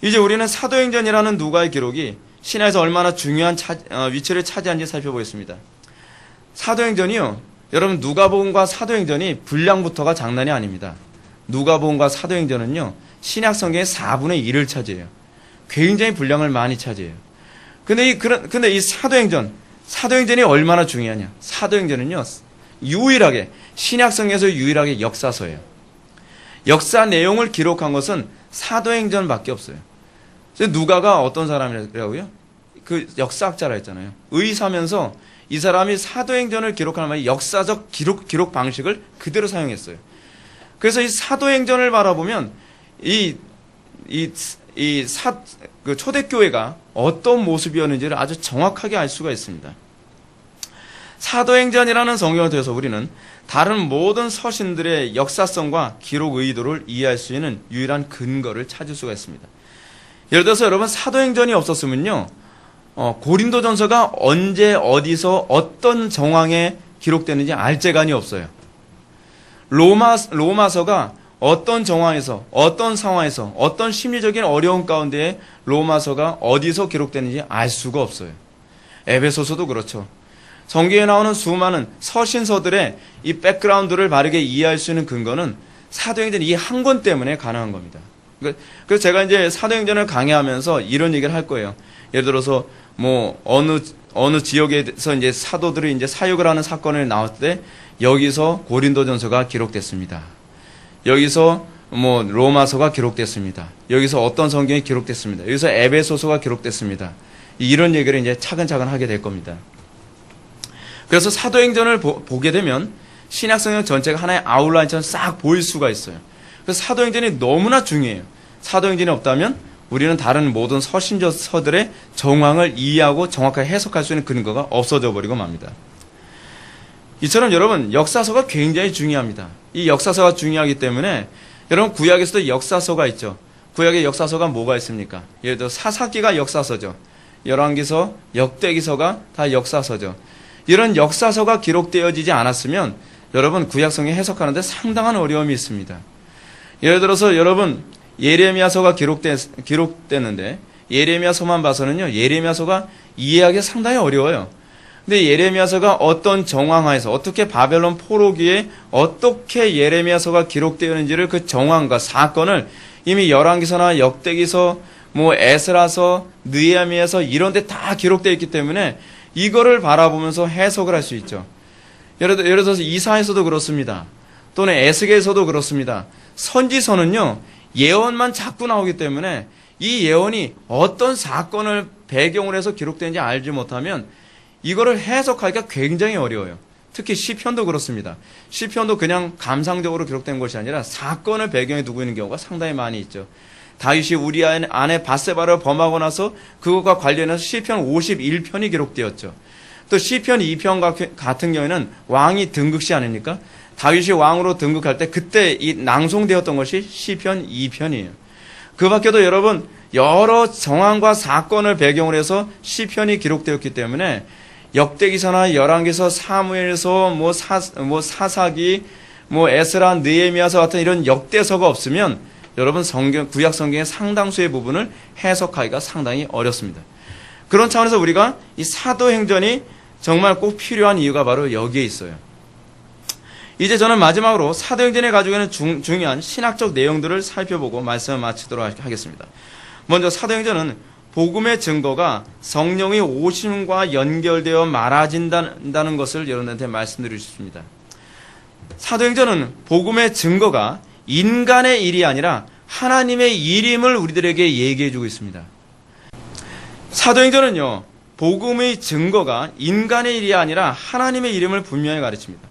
이제 우리는 사도행전이라는 누가의 기록이 신화에서 얼마나 중요한 위치를 차지한지 살펴보겠습니다. 사도행전이요, 여러분 누가복음과 사도행전이 분량부터가 장난이 아닙니다. 누가복음과 사도행전은요 신약 성경의 4분의 1을 차지해요. 굉장히 분량을 많이 차지해요. 근데 이 사도행전이 얼마나 중요하냐? 사도행전은요 유일하게 신약 성경에서 유일하게 역사서예요. 역사 내용을 기록한 것은 사도행전밖에 없어요. 누가가 어떤 사람이라고요? 그 역사학자라 했잖아요. 의사면서 이 사람이 사도행전을 기록하는 말이 역사적 기록 방식을 그대로 사용했어요. 그래서 이 사도행전을 바라보면 이 그 초대교회가 어떤 모습이었는지를 아주 정확하게 알 수가 있습니다. 사도행전이라는 성경을 통해서 우리는 다른 모든 서신들의 역사성과 기록 의도를 이해할 수 있는 유일한 근거를 찾을 수가 있습니다. 예를 들어서 여러분, 사도행전이 없었으면요, 고린도전서가 언제 어디서 어떤 정황에 기록되는지 알재간이 없어요. 로마서가 어떤 정황에서, 어떤 상황에서, 어떤 심리적인 어려움 가운데 로마서가 어디서 기록되는지 알 수가 없어요. 에베소서도 그렇죠. 성경에 나오는 수많은 서신서들의 이 백그라운드를 바르게 이해할 수 있는 근거는 사도행전 이 한 권 때문에 가능한 겁니다. 그래서 제가 이제 사도행전을 강의하면서 이런 얘기를 할 거예요. 예를 들어서 뭐 어느 지역에서 이제 사도들이 이제 사역을 하는 사건을 나왔을 때 여기서 고린도전서가 기록됐습니다. 여기서 뭐 로마서가 기록됐습니다. 여기서 어떤 성경이 기록됐습니다. 여기서 에베소서가 기록됐습니다. 이런 얘기를 이제 차근차근 하게 될 겁니다. 그래서 사도행전을 보게 되면 신약성경 전체가 하나의 아웃라인처럼 싹 보일 수가 있어요. 그래서 사도행전이 너무나 중요해요. 사도행전이 없다면 우리는 다른 모든 서신서들의 정황을 이해하고 정확하게 해석할 수 있는 근거가 없어져 버리고 맙니다. 이처럼 여러분, 역사서가 굉장히 중요합니다. 이 역사서가 중요하기 때문에 여러분, 구약에서도 역사서가 있죠. 구약의 역사서가 뭐가 있습니까? 예를 들어 사사기가 역사서죠. 열왕기서, 역대기서가 다 역사서죠. 이런 역사서가 기록되어지지 않았으면 여러분, 구약 성경 해석하는데 상당한 어려움이 있습니다. 예를 들어서 여러분, 예레미야서가 기록됐는데 예레미야서만 봐서는요, 예레미야서가 이해하기 상당히 어려워요. 근데 예레미야서가 어떤 정황하에서 어떻게 바벨론 포로기에 어떻게 예레미야서가 기록되었는지를 그 정황과 사건을 이미 열왕기서나 역대기서, 뭐 에스라서, 느헤미야서 이런 데 다 기록되어 있기 때문에 이거를 바라보면서 해석을 할 수 있죠. 예를 들어서 이사야서도 그렇습니다. 또는 에스겔서도 그렇습니다. 선지서는요, 예언만 자꾸 나오기 때문에 이 예언이 어떤 사건을 배경으로 해서 기록되는지 알지 못하면 이거를 해석하기가 굉장히 어려워요. 특히 시편도 그렇습니다. 시편도 그냥 감상적으로 기록된 것이 아니라 사건을 배경에 두고 있는 경우가 상당히 많이 있죠. 다윗이 우리아의 아내 밧세바를 범하고 나서 그것과 관련해서 시편 51편이 기록되었죠. 또 시편 2편 같은 경우에는 왕이 등극시 아닙니까? 다윗이 왕으로 등극할 때 그때 이 낭송되었던 것이 시편 2편이에요. 그 밖에도 여러분, 여러 정황과 사건을 배경으로 해서 시편이 기록되었기 때문에 역대기서나 열왕기서, 사무엘서, 뭐 사사기, 뭐 에스라, 느헤미야서 같은 이런 역대서가 없으면 여러분, 구약 성경의 상당수의 부분을 해석하기가 상당히 어렵습니다. 그런 차원에서 우리가 이 사도행전이 정말 꼭 필요한 이유가 바로 여기에 있어요. 이제 저는 마지막으로 사도행전에 가지고 있는 중요한 신학적 내용들을 살펴보고 말씀을 마치도록 하겠습니다. 먼저 사도행전은 복음의 증거가 성령의 오심과 연결되어 말아진다는 것을 여러분한테 말씀드리고 싶습니다. 사도행전은 복음의 증거가 인간의 일이 아니라 하나님의 일임을 우리들에게 얘기해주고 있습니다. 사도행전은요, 복음의 증거가 인간의 일이 아니라 하나님의 이름을 분명히 가르칩니다.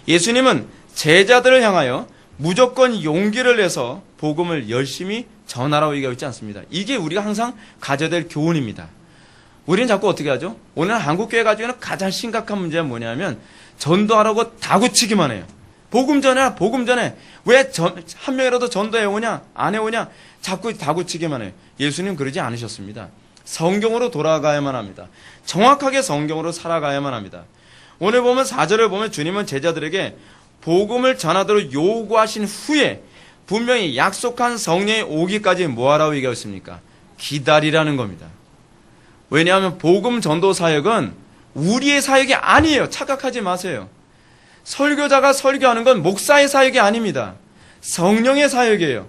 예수님은 제자들을 향하여 무조건 용기를 내서 복음을 열심히 전하라고 얘기하고 있지 않습니다. 이게 우리가 항상 가져야 될 교훈입니다. 우리는 자꾸 어떻게 하죠? 오늘 한국교회 가지고 있는 가장 심각한 문제는 뭐냐면 전도하라고 다구치기만 해요. 복음 전해, 복음 전해. 왜 한 명이라도 전도해 오냐? 안 해오냐? 자꾸 다구치기만 해요. 예수님 그러지 않으셨습니다. 성경으로 돌아가야만 합니다. 정확하게 성경으로 살아가야만 합니다. 오늘 보면 4절을 보면 주님은 제자들에게 복음을 전하도록 요구하신 후에 분명히 약속한 성령이 오기까지 뭐하라고 얘기했습니까? 기다리라는 겁니다. 왜냐하면 복음 전도 사역은 우리의 사역이 아니에요. 착각하지 마세요. 설교자가 설교하는 건 목사의 사역이 아닙니다. 성령의 사역이에요.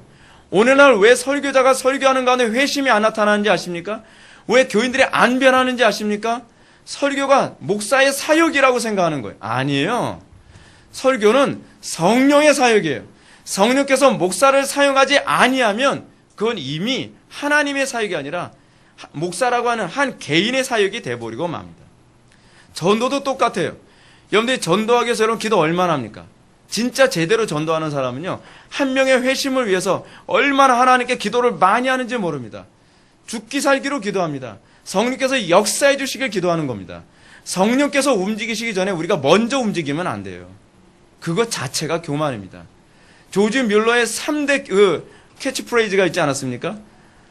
오늘날 왜 설교자가 설교하는 가운데 회심이 안 나타나는지 아십니까? 왜 교인들이 안 변하는지 아십니까? 설교가 목사의 사역이라고 생각하는 거예요. 아니에요. 설교는 성령의 사역이에요. 성령께서 목사를 사용하지 아니하면 그건 이미 하나님의 사역이 아니라 목사라고 하는 한 개인의 사역이 돼버리고 맙니다. 전도도 똑같아요. 여러분들이 전도하기 위해서 여러분 기도 얼마나 합니까? 진짜 제대로 전도하는 사람은요, 한 명의 회심을 위해서 얼마나 하나님께 기도를 많이 하는지 모릅니다. 죽기 살기로 기도합니다. 성령께서 역사해 주시길 기도하는 겁니다. 성령께서 움직이시기 전에 우리가 먼저 움직이면 안 돼요. 그것 자체가 교만입니다. 조지 뮬러의 3대 캐치프레이즈가 있지 않았습니까?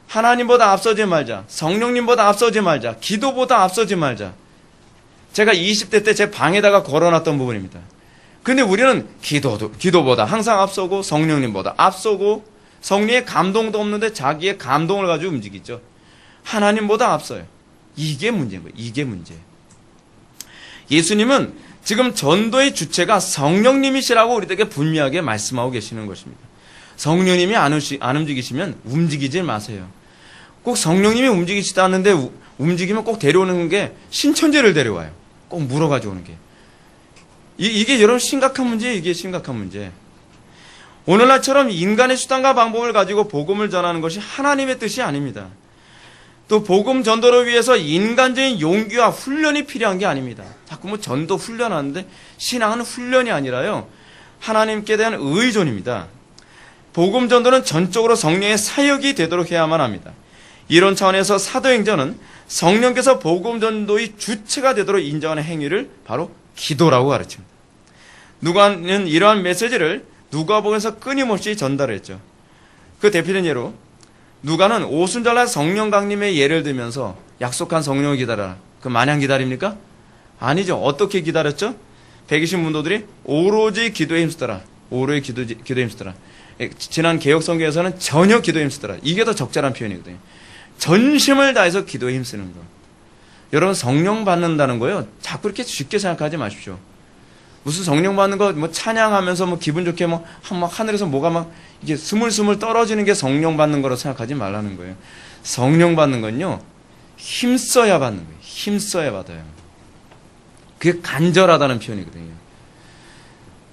하나님보다 앞서지 말자, 성령님보다 앞서지 말자, 기도보다 앞서지 말자. 제가 20대 때 제 방에다가 걸어놨던 부분입니다. 근데 우리는 기도보다 항상 앞서고, 성령님보다 앞서고, 성령의 감동도 없는데 자기의 감동을 가지고 움직이죠. 하나님보다 앞서요. 이게 문제인 거예요. 이게 문제. 예수님은 지금 전도의 주체가 성령님이시라고 우리에게 분명하게 말씀하고 계시는 것입니다. 성령님이 안 움직이시면 움직이지 마세요. 꼭 성령님이 움직이시다 하는데 움직이면 꼭 데려오는 게 신천지를 데려와요. 꼭 물어가지고 오는 게. 이게 여러분 심각한 문제예요. 이게 심각한 문제. 오늘날처럼 인간의 수단과 방법을 가지고 복음을 전하는 것이 하나님의 뜻이 아닙니다. 또 복음 전도를 위해서 인간적인 용기와 훈련이 필요한 게 아닙니다. 자꾸 뭐 전도 훈련하는데 신앙은 훈련이 아니라요, 하나님께 대한 의존입니다. 복음 전도는 전적으로 성령의 사역이 되도록 해야만 합니다. 이런 차원에서 사도행전은 성령께서 복음 전도의 주체가 되도록 인정하는 행위를 바로 기도라고 가르칩니다. 누가는 이러한 메시지를 누가복음에서 끊임없이 전달했죠. 그 대표적인 예로 누가는 오순절날 성령 강림의 예를 들면서 약속한 성령을 기다려라. 그 마냥 기다립니까? 아니죠. 어떻게 기다렸죠? 120문도들이 오로지 기도에 힘쓰더라. 오로지 기도에 힘쓰더라. 지난 개혁성경에서는 전혀 기도에 힘쓰더라. 이게 더 적절한 표현이거든요. 전심을 다해서 기도에 힘쓰는 거. 여러분, 성령 받는다는 거요, 자꾸 이렇게 쉽게 생각하지 마십시오. 무슨 성령 받는 거, 뭐 찬양하면서 뭐 기분 좋게 막 하늘에서 뭐가 막 이게 스물스물 떨어지는 게 성령 받는 거로 생각하지 말라는 거예요. 성령 받는 건요, 힘써야 받는 거예요. 힘써야 받아요. 그게 간절하다는 표현이거든요.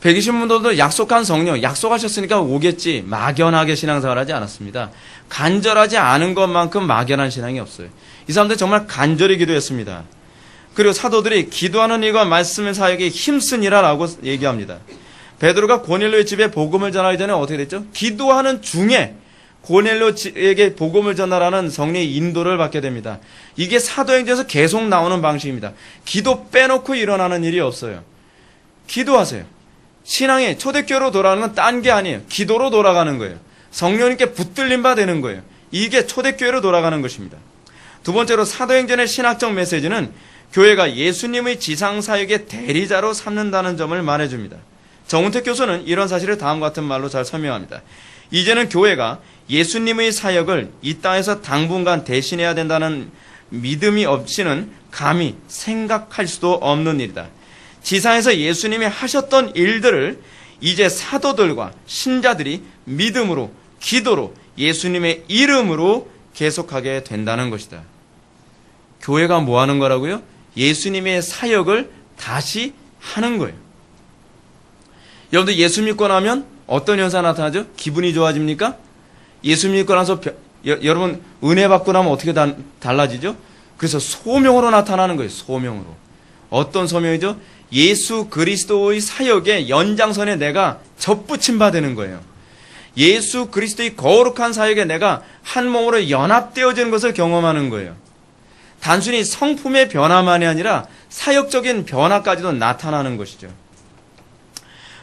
120문도도 약속한 성령, 약속하셨으니까 오겠지, 막연하게 신앙생활 하지 않았습니다. 간절하지 않은 것만큼 막연한 신앙이 없어요. 이 사람들 정말 간절히 기도했습니다. 그리고 사도들이 기도하는 일과 말씀의 사역에 힘쓰니라라고 얘기합니다. 베드로가 고넬료의 집에 복음을 전하기 전에 어떻게 됐죠? 기도하는 중에 고넬료에게 복음을 전하라는 성령의 인도를 받게 됩니다. 이게 사도행전에서 계속 나오는 방식입니다. 기도 빼놓고 일어나는 일이 없어요. 기도하세요. 신앙의 초대교회로 돌아가는 건 딴 게 아니에요. 기도로 돌아가는 거예요. 성령님께 붙들림 바 되는 거예요. 이게 초대교회로 돌아가는 것입니다. 두 번째로 사도행전의 신학적 메시지는 교회가 예수님의 지상사역의 대리자로 삼는다는 점을 말해줍니다. 정운택 교수는 이런 사실을 다음과 같은 말로 잘 설명합니다. 이제는 교회가 예수님의 사역을 이 땅에서 당분간 대신해야 된다는 믿음이 없이는 감히 생각할 수도 없는 일이다. 지상에서 예수님이 하셨던 일들을 이제 사도들과 신자들이 믿음으로, 기도로, 예수님의 이름으로 계속하게 된다는 것이다. 교회가 뭐 하는 거라고요? 예수님의 사역을 다시 하는 거예요. 여러분들 예수 믿고 나면 어떤 현상 나타나죠? 기분이 좋아집니까? 예수 믿고 나서 여러분 은혜 받고 나면 어떻게 달라지죠? 그래서 소명으로 나타나는 거예요. 소명으로. 어떤 소명이죠? 예수 그리스도의 사역의 연장선에 내가 접붙임 바 되는 거예요. 예수 그리스도의 거룩한 사역에 내가 한 몸으로 연합되어지는 것을 경험하는 거예요. 단순히 성품의 변화만이 아니라 사역적인 변화까지도 나타나는 것이죠.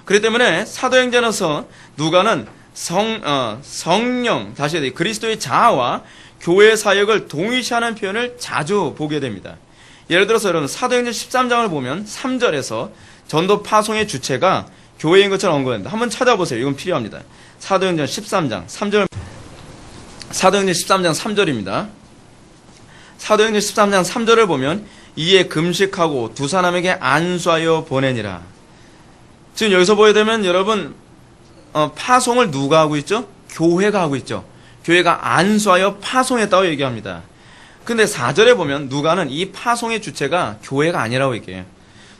그렇기 때문에 사도행전에서 누가는 성령, 다시 그리스도의 자아와 교회의 사역을 동일시하는 표현을 자주 보게 됩니다. 예를 들어서 여러분 사도행전 13장을 보면 3절에서 전도 파송의 주체가 교회인 것처럼 언급합니다. 한번 찾아보세요. 이건 필요합니다. 사도행전 13장 3절, 사도행전 13장 3절입니다. 사도행전 13장 3절을 보면 이에 금식하고 두 사람에게 안수하여 보내니라. 지금 여기서 보게 되면 여러분 파송을 누가 하고 있죠? 교회가 하고 있죠. 교회가 안수하여 파송했다고 얘기합니다. 근데 4절에 보면 누가는 이 파송의 주체가 교회가 아니라고 얘기해요.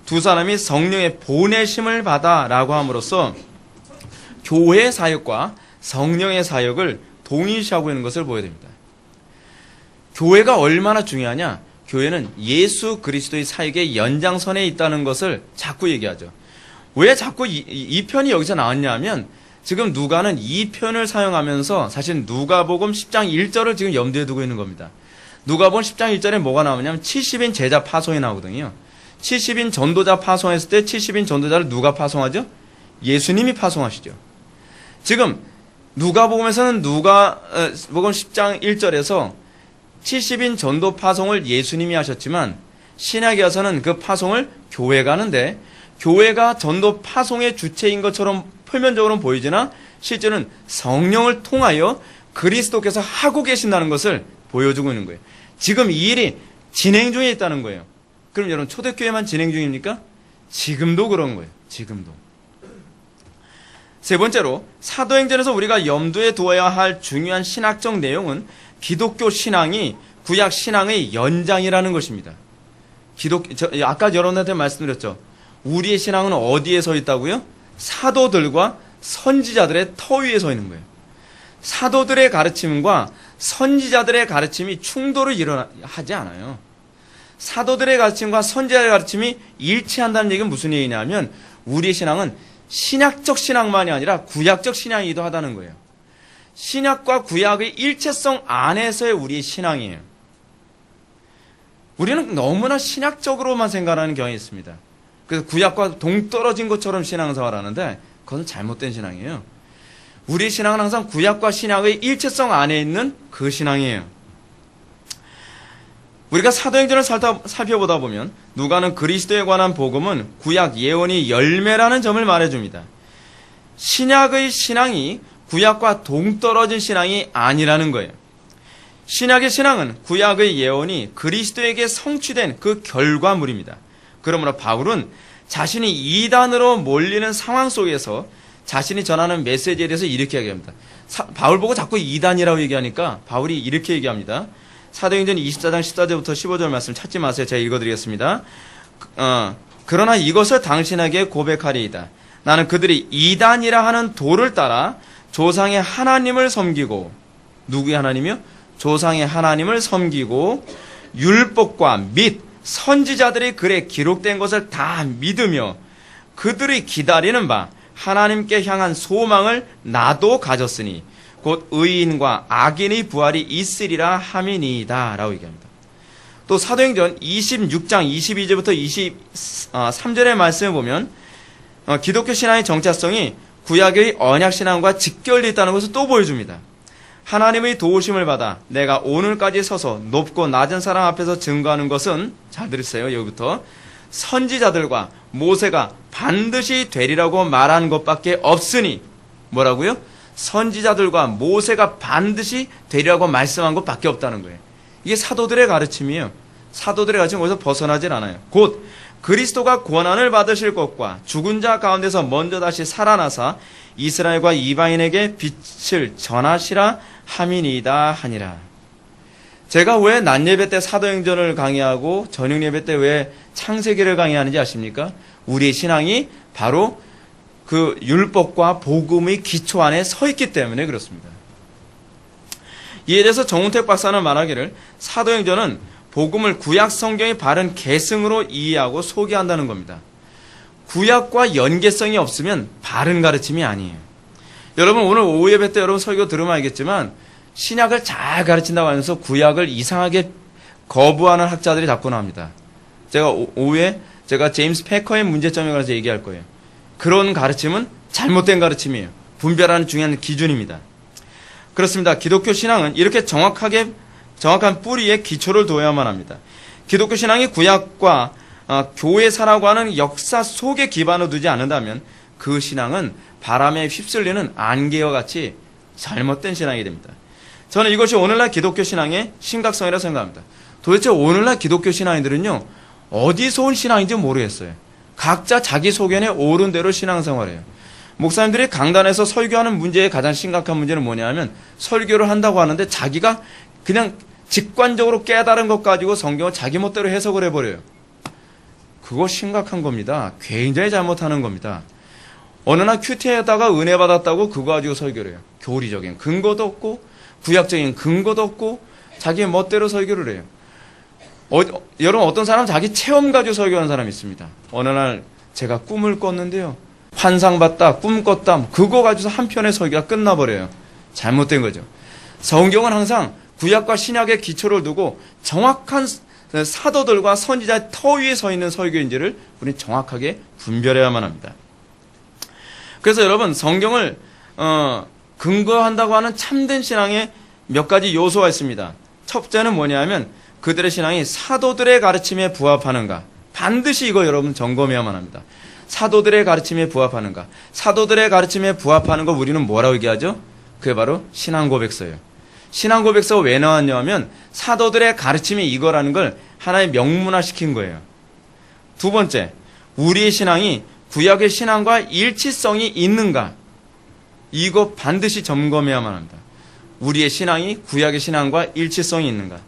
두 사람이 성령의 보내심을 받아 라고 함으로써 교회의 사역과 성령의 사역을 동일시하고 있는 것을 보여야 됩니다. 교회가 얼마나 중요하냐? 교회는 예수 그리스도의 사역의 연장선에 있다는 것을 자꾸 얘기하죠. 왜 자꾸 이 편이 여기서 나왔냐면 지금 누가는 이 편을 사용하면서 사실 누가복음 10장 1절을 지금 염두에 두고 있는 겁니다. 누가복음 10장 1절에 뭐가 나오냐면 70인 제자 파송이 나오거든요. 70인 전도자 파송했을 때 70인 전도자를 누가 파송하죠? 예수님이 파송하시죠. 지금 누가복음에서는 누가복음 10장 1절에서 70인 전도 파송을 예수님이 하셨지만 신약에 와서는 그 파송을 교회가 하는데 교회가 전도 파송의 주체인 것처럼 표면적으로는 보이지나 실제는 성령을 통하여 그리스도께서 하고 계신다는 것을 보여주고 있는 거예요. 지금 이 일이 진행 중에 있다는 거예요. 그럼 여러분 초대교회만 진행 중입니까? 지금도 그런 거예요. 지금도. 세 번째로 사도행전에서 우리가 염두에 두어야 할 중요한 신학적 내용은 기독교 신앙이 구약 신앙의 연장이라는 것입니다. 아까 여러분한테 말씀드렸죠. 우리의 신앙은 어디에 서 있다고요? 사도들과 선지자들의 터 위에 서 있는 거예요. 사도들의 가르침과 선지자들의 가르침이 충돌을 하지 않아요. 사도들의 가르침과 선지자의 가르침이 일치한다는 얘기는 무슨 얘기냐면 우리의 신앙은 신약적 신앙만이 아니라 구약적 신앙이기도 하다는 거예요. 신약과 구약의 일체성 안에서의 우리의 신앙이에요. 우리는 너무나 신약적으로만 생각하는 경향이 있습니다. 그래서 구약과 동떨어진 것처럼 신앙생활을 하는데 그것은 잘못된 신앙이에요. 우리의 신앙은 항상 구약과 신약의 일체성 안에 있는 그 신앙이에요. 우리가 사도행전을 살펴보다 보면 누가는 그리스도에 관한 복음은 구약 예언이 열매라는 점을 말해줍니다. 신약의 신앙이 구약과 동떨어진 신앙이 아니라는 거예요. 신약의 신앙은 구약의 예언이 그리스도에게 성취된 그 결과물입니다. 그러므로 바울은 자신이 이단으로 몰리는 상황 속에서 자신이 전하는 메시지에 대해서 이렇게 얘기합니다. 바울 보고 자꾸 이단이라고 얘기하니까 바울이 이렇게 얘기합니다. 사도행전 24장 14절부터 15절 말씀 찾지 마세요. 제가 읽어드리겠습니다. 그러나 이것을 당신에게 고백하리이다. 나는 그들이 이단이라 하는 도를 따라 조상의 하나님을 섬기고 누구의 하나님이요? 조상의 하나님을 섬기고 율법과 및 선지자들의 글에 기록된 것을 다 믿으며 그들이 기다리는 바 하나님께 향한 소망을 나도 가졌으니 곧 의인과 악인의 부활이 있으리라 함이니이다 라고 얘기합니다. 또 사도행전 26장 22절부터 23절의 말씀을 보면 기독교 신앙의 정체성이 구약의 언약신앙과 직결되어 있다는 것을 또 보여줍니다. 하나님의 도우심을 받아 내가 오늘까지 서서 높고 낮은 사람 앞에서 증거하는 것은 잘 들으세요. 여기부터 선지자들과 모세가 반드시 되리라고 말한 것밖에 없으니 뭐라고요? 선지자들과 모세가 반드시 되리라고 말씀한 것밖에 없다는 거예요. 이게 사도들의 가르침이에요. 사도들의 가르침은 거기서 벗어나질 않아요. 곧 그리스도가 고난을 받으실 것과 죽은 자 가운데서 먼저 다시 살아나사 이스라엘과 이방인에게 빛을 전하시라 함이니이다 하니라. 제가 왜 낮 예배 때 사도행전을 강의하고 저녁 예배 때 왜 창세기를 강의하는지 아십니까? 우리의 신앙이 바로 그 율법과 복음의 기초 안에 서 있기 때문에 그렇습니다. 이에 대해서 정운택 박사는 말하기를 사도행전은 복음을 구약 성경의 바른 계승으로 이해하고 소개한다는 겁니다. 구약과 연계성이 없으면 바른 가르침이 아니에요. 여러분 오늘 오후 예배 때 여러분 설교 들으면 알겠지만 신약을 잘 가르친다고 하면서 구약을 이상하게 거부하는 학자들이 자꾸 나옵니다. 제가 오후에 제가 제임스 패커의 문제점에 관해서 얘기할 거예요. 그런 가르침은 잘못된 가르침이에요. 분별하는 중요한 기준입니다. 그렇습니다. 기독교 신앙은 이렇게 정확한 뿌리에 기초를 둬야만 합니다. 기독교 신앙이 구약과 교회사라고 하는 역사 속에 기반을 두지 않는다면 그 신앙은 바람에 휩쓸리는 안개와 같이 잘못된 신앙이 됩니다. 저는 이것이 오늘날 기독교 신앙의 심각성이라고 생각합니다. 도대체 오늘날 기독교 신앙인들은요 어디서 온 신앙인지 모르겠어요. 각자 자기 소견에 옳은 대로 신앙생활해요. 목사님들이 강단에서 설교하는 문제의 가장 심각한 문제는 뭐냐면 설교를 한다고 하는데 자기가 그냥 직관적으로 깨달은 것 가지고 성경을 자기 멋대로 해석을 해버려요. 그거 심각한 겁니다. 굉장히 잘못하는 겁니다. 어느 날 큐티에다가 은혜 받았다고 그거 가지고 설교를 해요. 교리적인 근거도 없고 구약적인 근거도 없고 자기 멋대로 설교를 해요. 여러분 어떤 사람은 자기 체험 가지고 설교하는 사람이 있습니다. 어느 날 제가 꿈을 꿨는데요. 환상봤다, 꿈 꿨다, 그거 가지고서 한 편의 설교가 끝나버려요. 잘못된 거죠. 성경은 항상 구약과 신약의 기초를 두고 정확한 사도들과 선지자의 터 위에 서 있는 설교인지를 우리는 정확하게 분별해야만 합니다. 그래서 여러분, 성경을 근거한다고 하는 참된 신앙에 몇 가지 요소가 있습니다. 첫째는 뭐냐면 그들의 신앙이 사도들의 가르침에 부합하는가. 반드시 이거 여러분 점검해야만 합니다. 사도들의 가르침에 부합하는가. 사도들의 가르침에 부합하는 거 우리는 뭐라고 얘기하죠? 그게 바로 신앙고백서예요. 신앙고백서가 왜 나왔냐면 사도들의 가르침이 이거라는 걸 하나의 명문화시킨 거예요. 두 번째, 우리의 신앙이 구약의 신앙과 일치성이 있는가. 이거 반드시 점검해야만 합니다. 우리의 신앙이 구약의 신앙과 일치성이 있는가.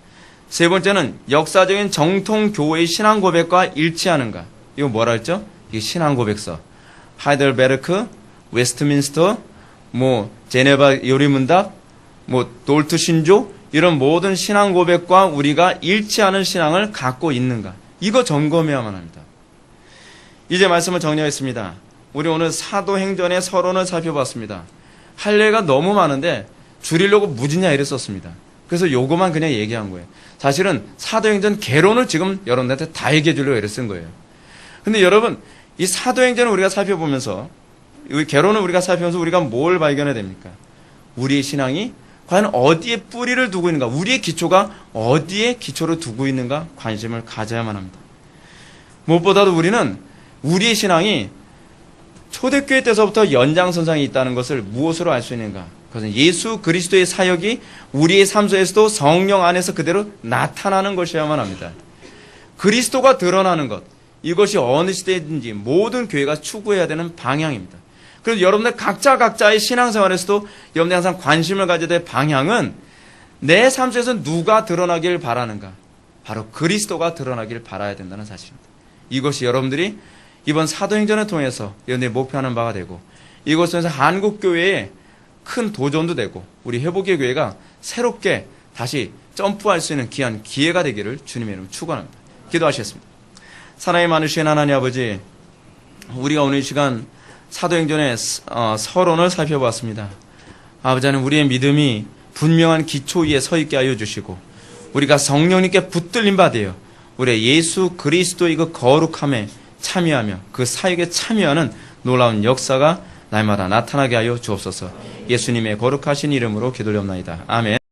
세 번째는 역사적인 정통 교회의 신앙 고백과 일치하는가. 이거 뭐라 했죠? 이게 신앙 고백서. 하이델베르크, 웨스트민스터, 제네바 요리문답, 돌트 신조, 이런 모든 신앙 고백과 우리가 일치하는 신앙을 갖고 있는가. 이거 점검해야만 합니다. 이제 말씀을 정리하겠습니다. 우리 오늘 사도행전의 서론을 살펴봤습니다. 할 얘기가 너무 많은데 줄이려고 무지냐 이를 썼습니다. 그래서 요거만 그냥 얘기한 거예요. 사실은 사도행전 개론을 지금 여러분들한테 다 얘기해 주려고 애를 쓴 거예요. 근데 여러분, 이 사도행전을 우리가 살펴보면서, 이 개론을 우리가 살펴보면서 우리가 뭘 발견해야 됩니까? 우리의 신앙이 과연 어디에 뿌리를 두고 있는가? 우리의 기초가 어디에 기초를 두고 있는가? 관심을 가져야만 합니다. 무엇보다도 우리는 우리의 신앙이 초대교회 때서부터 연장선상에 있다는 것을 무엇으로 알 수 있는가? 그것은 예수 그리스도의 사역이 우리의 삶 속에서도 성령 안에서 그대로 나타나는 것이어야만 합니다. 그리스도가 드러나는 것, 이것이 어느 시대든지 모든 교회가 추구해야 되는 방향입니다. 그래서 여러분들 각자의 신앙생활에서도 여러분들 항상 관심을 가져야 될 방향은 내 삶 속에서 누가 드러나길 바라는가? 바로 그리스도가 드러나길 바라야 된다는 사실입니다. 이것이 여러분들이 이번 사도행전을 통해서 여러분들이 목표하는 바가 되고, 이것에서 한국교회의 큰 도전도 되고 우리 회복의 교회가 새롭게 다시 점프할 수 있는 귀한 기회가 되기를 주님의 이름으로 축원합니다. 기도하시겠습니다. 사랑이 많으신 하나님 아버지, 우리가 오늘 이 시간 사도행전의 서론을 살펴봤습니다. 아버지 하나님, 우리의 믿음이 분명한 기초 위에 서 있게 하여 주시고 우리가 성령님께 붙들림 받아요. 우리의 예수 그리스도의 그 거룩함에 참여하며 그 사역에 참여하는 놀라운 역사가 날마다 나타나게 하여 주옵소서. 예수님의 거룩하신 이름으로 기도드립니다. 아멘.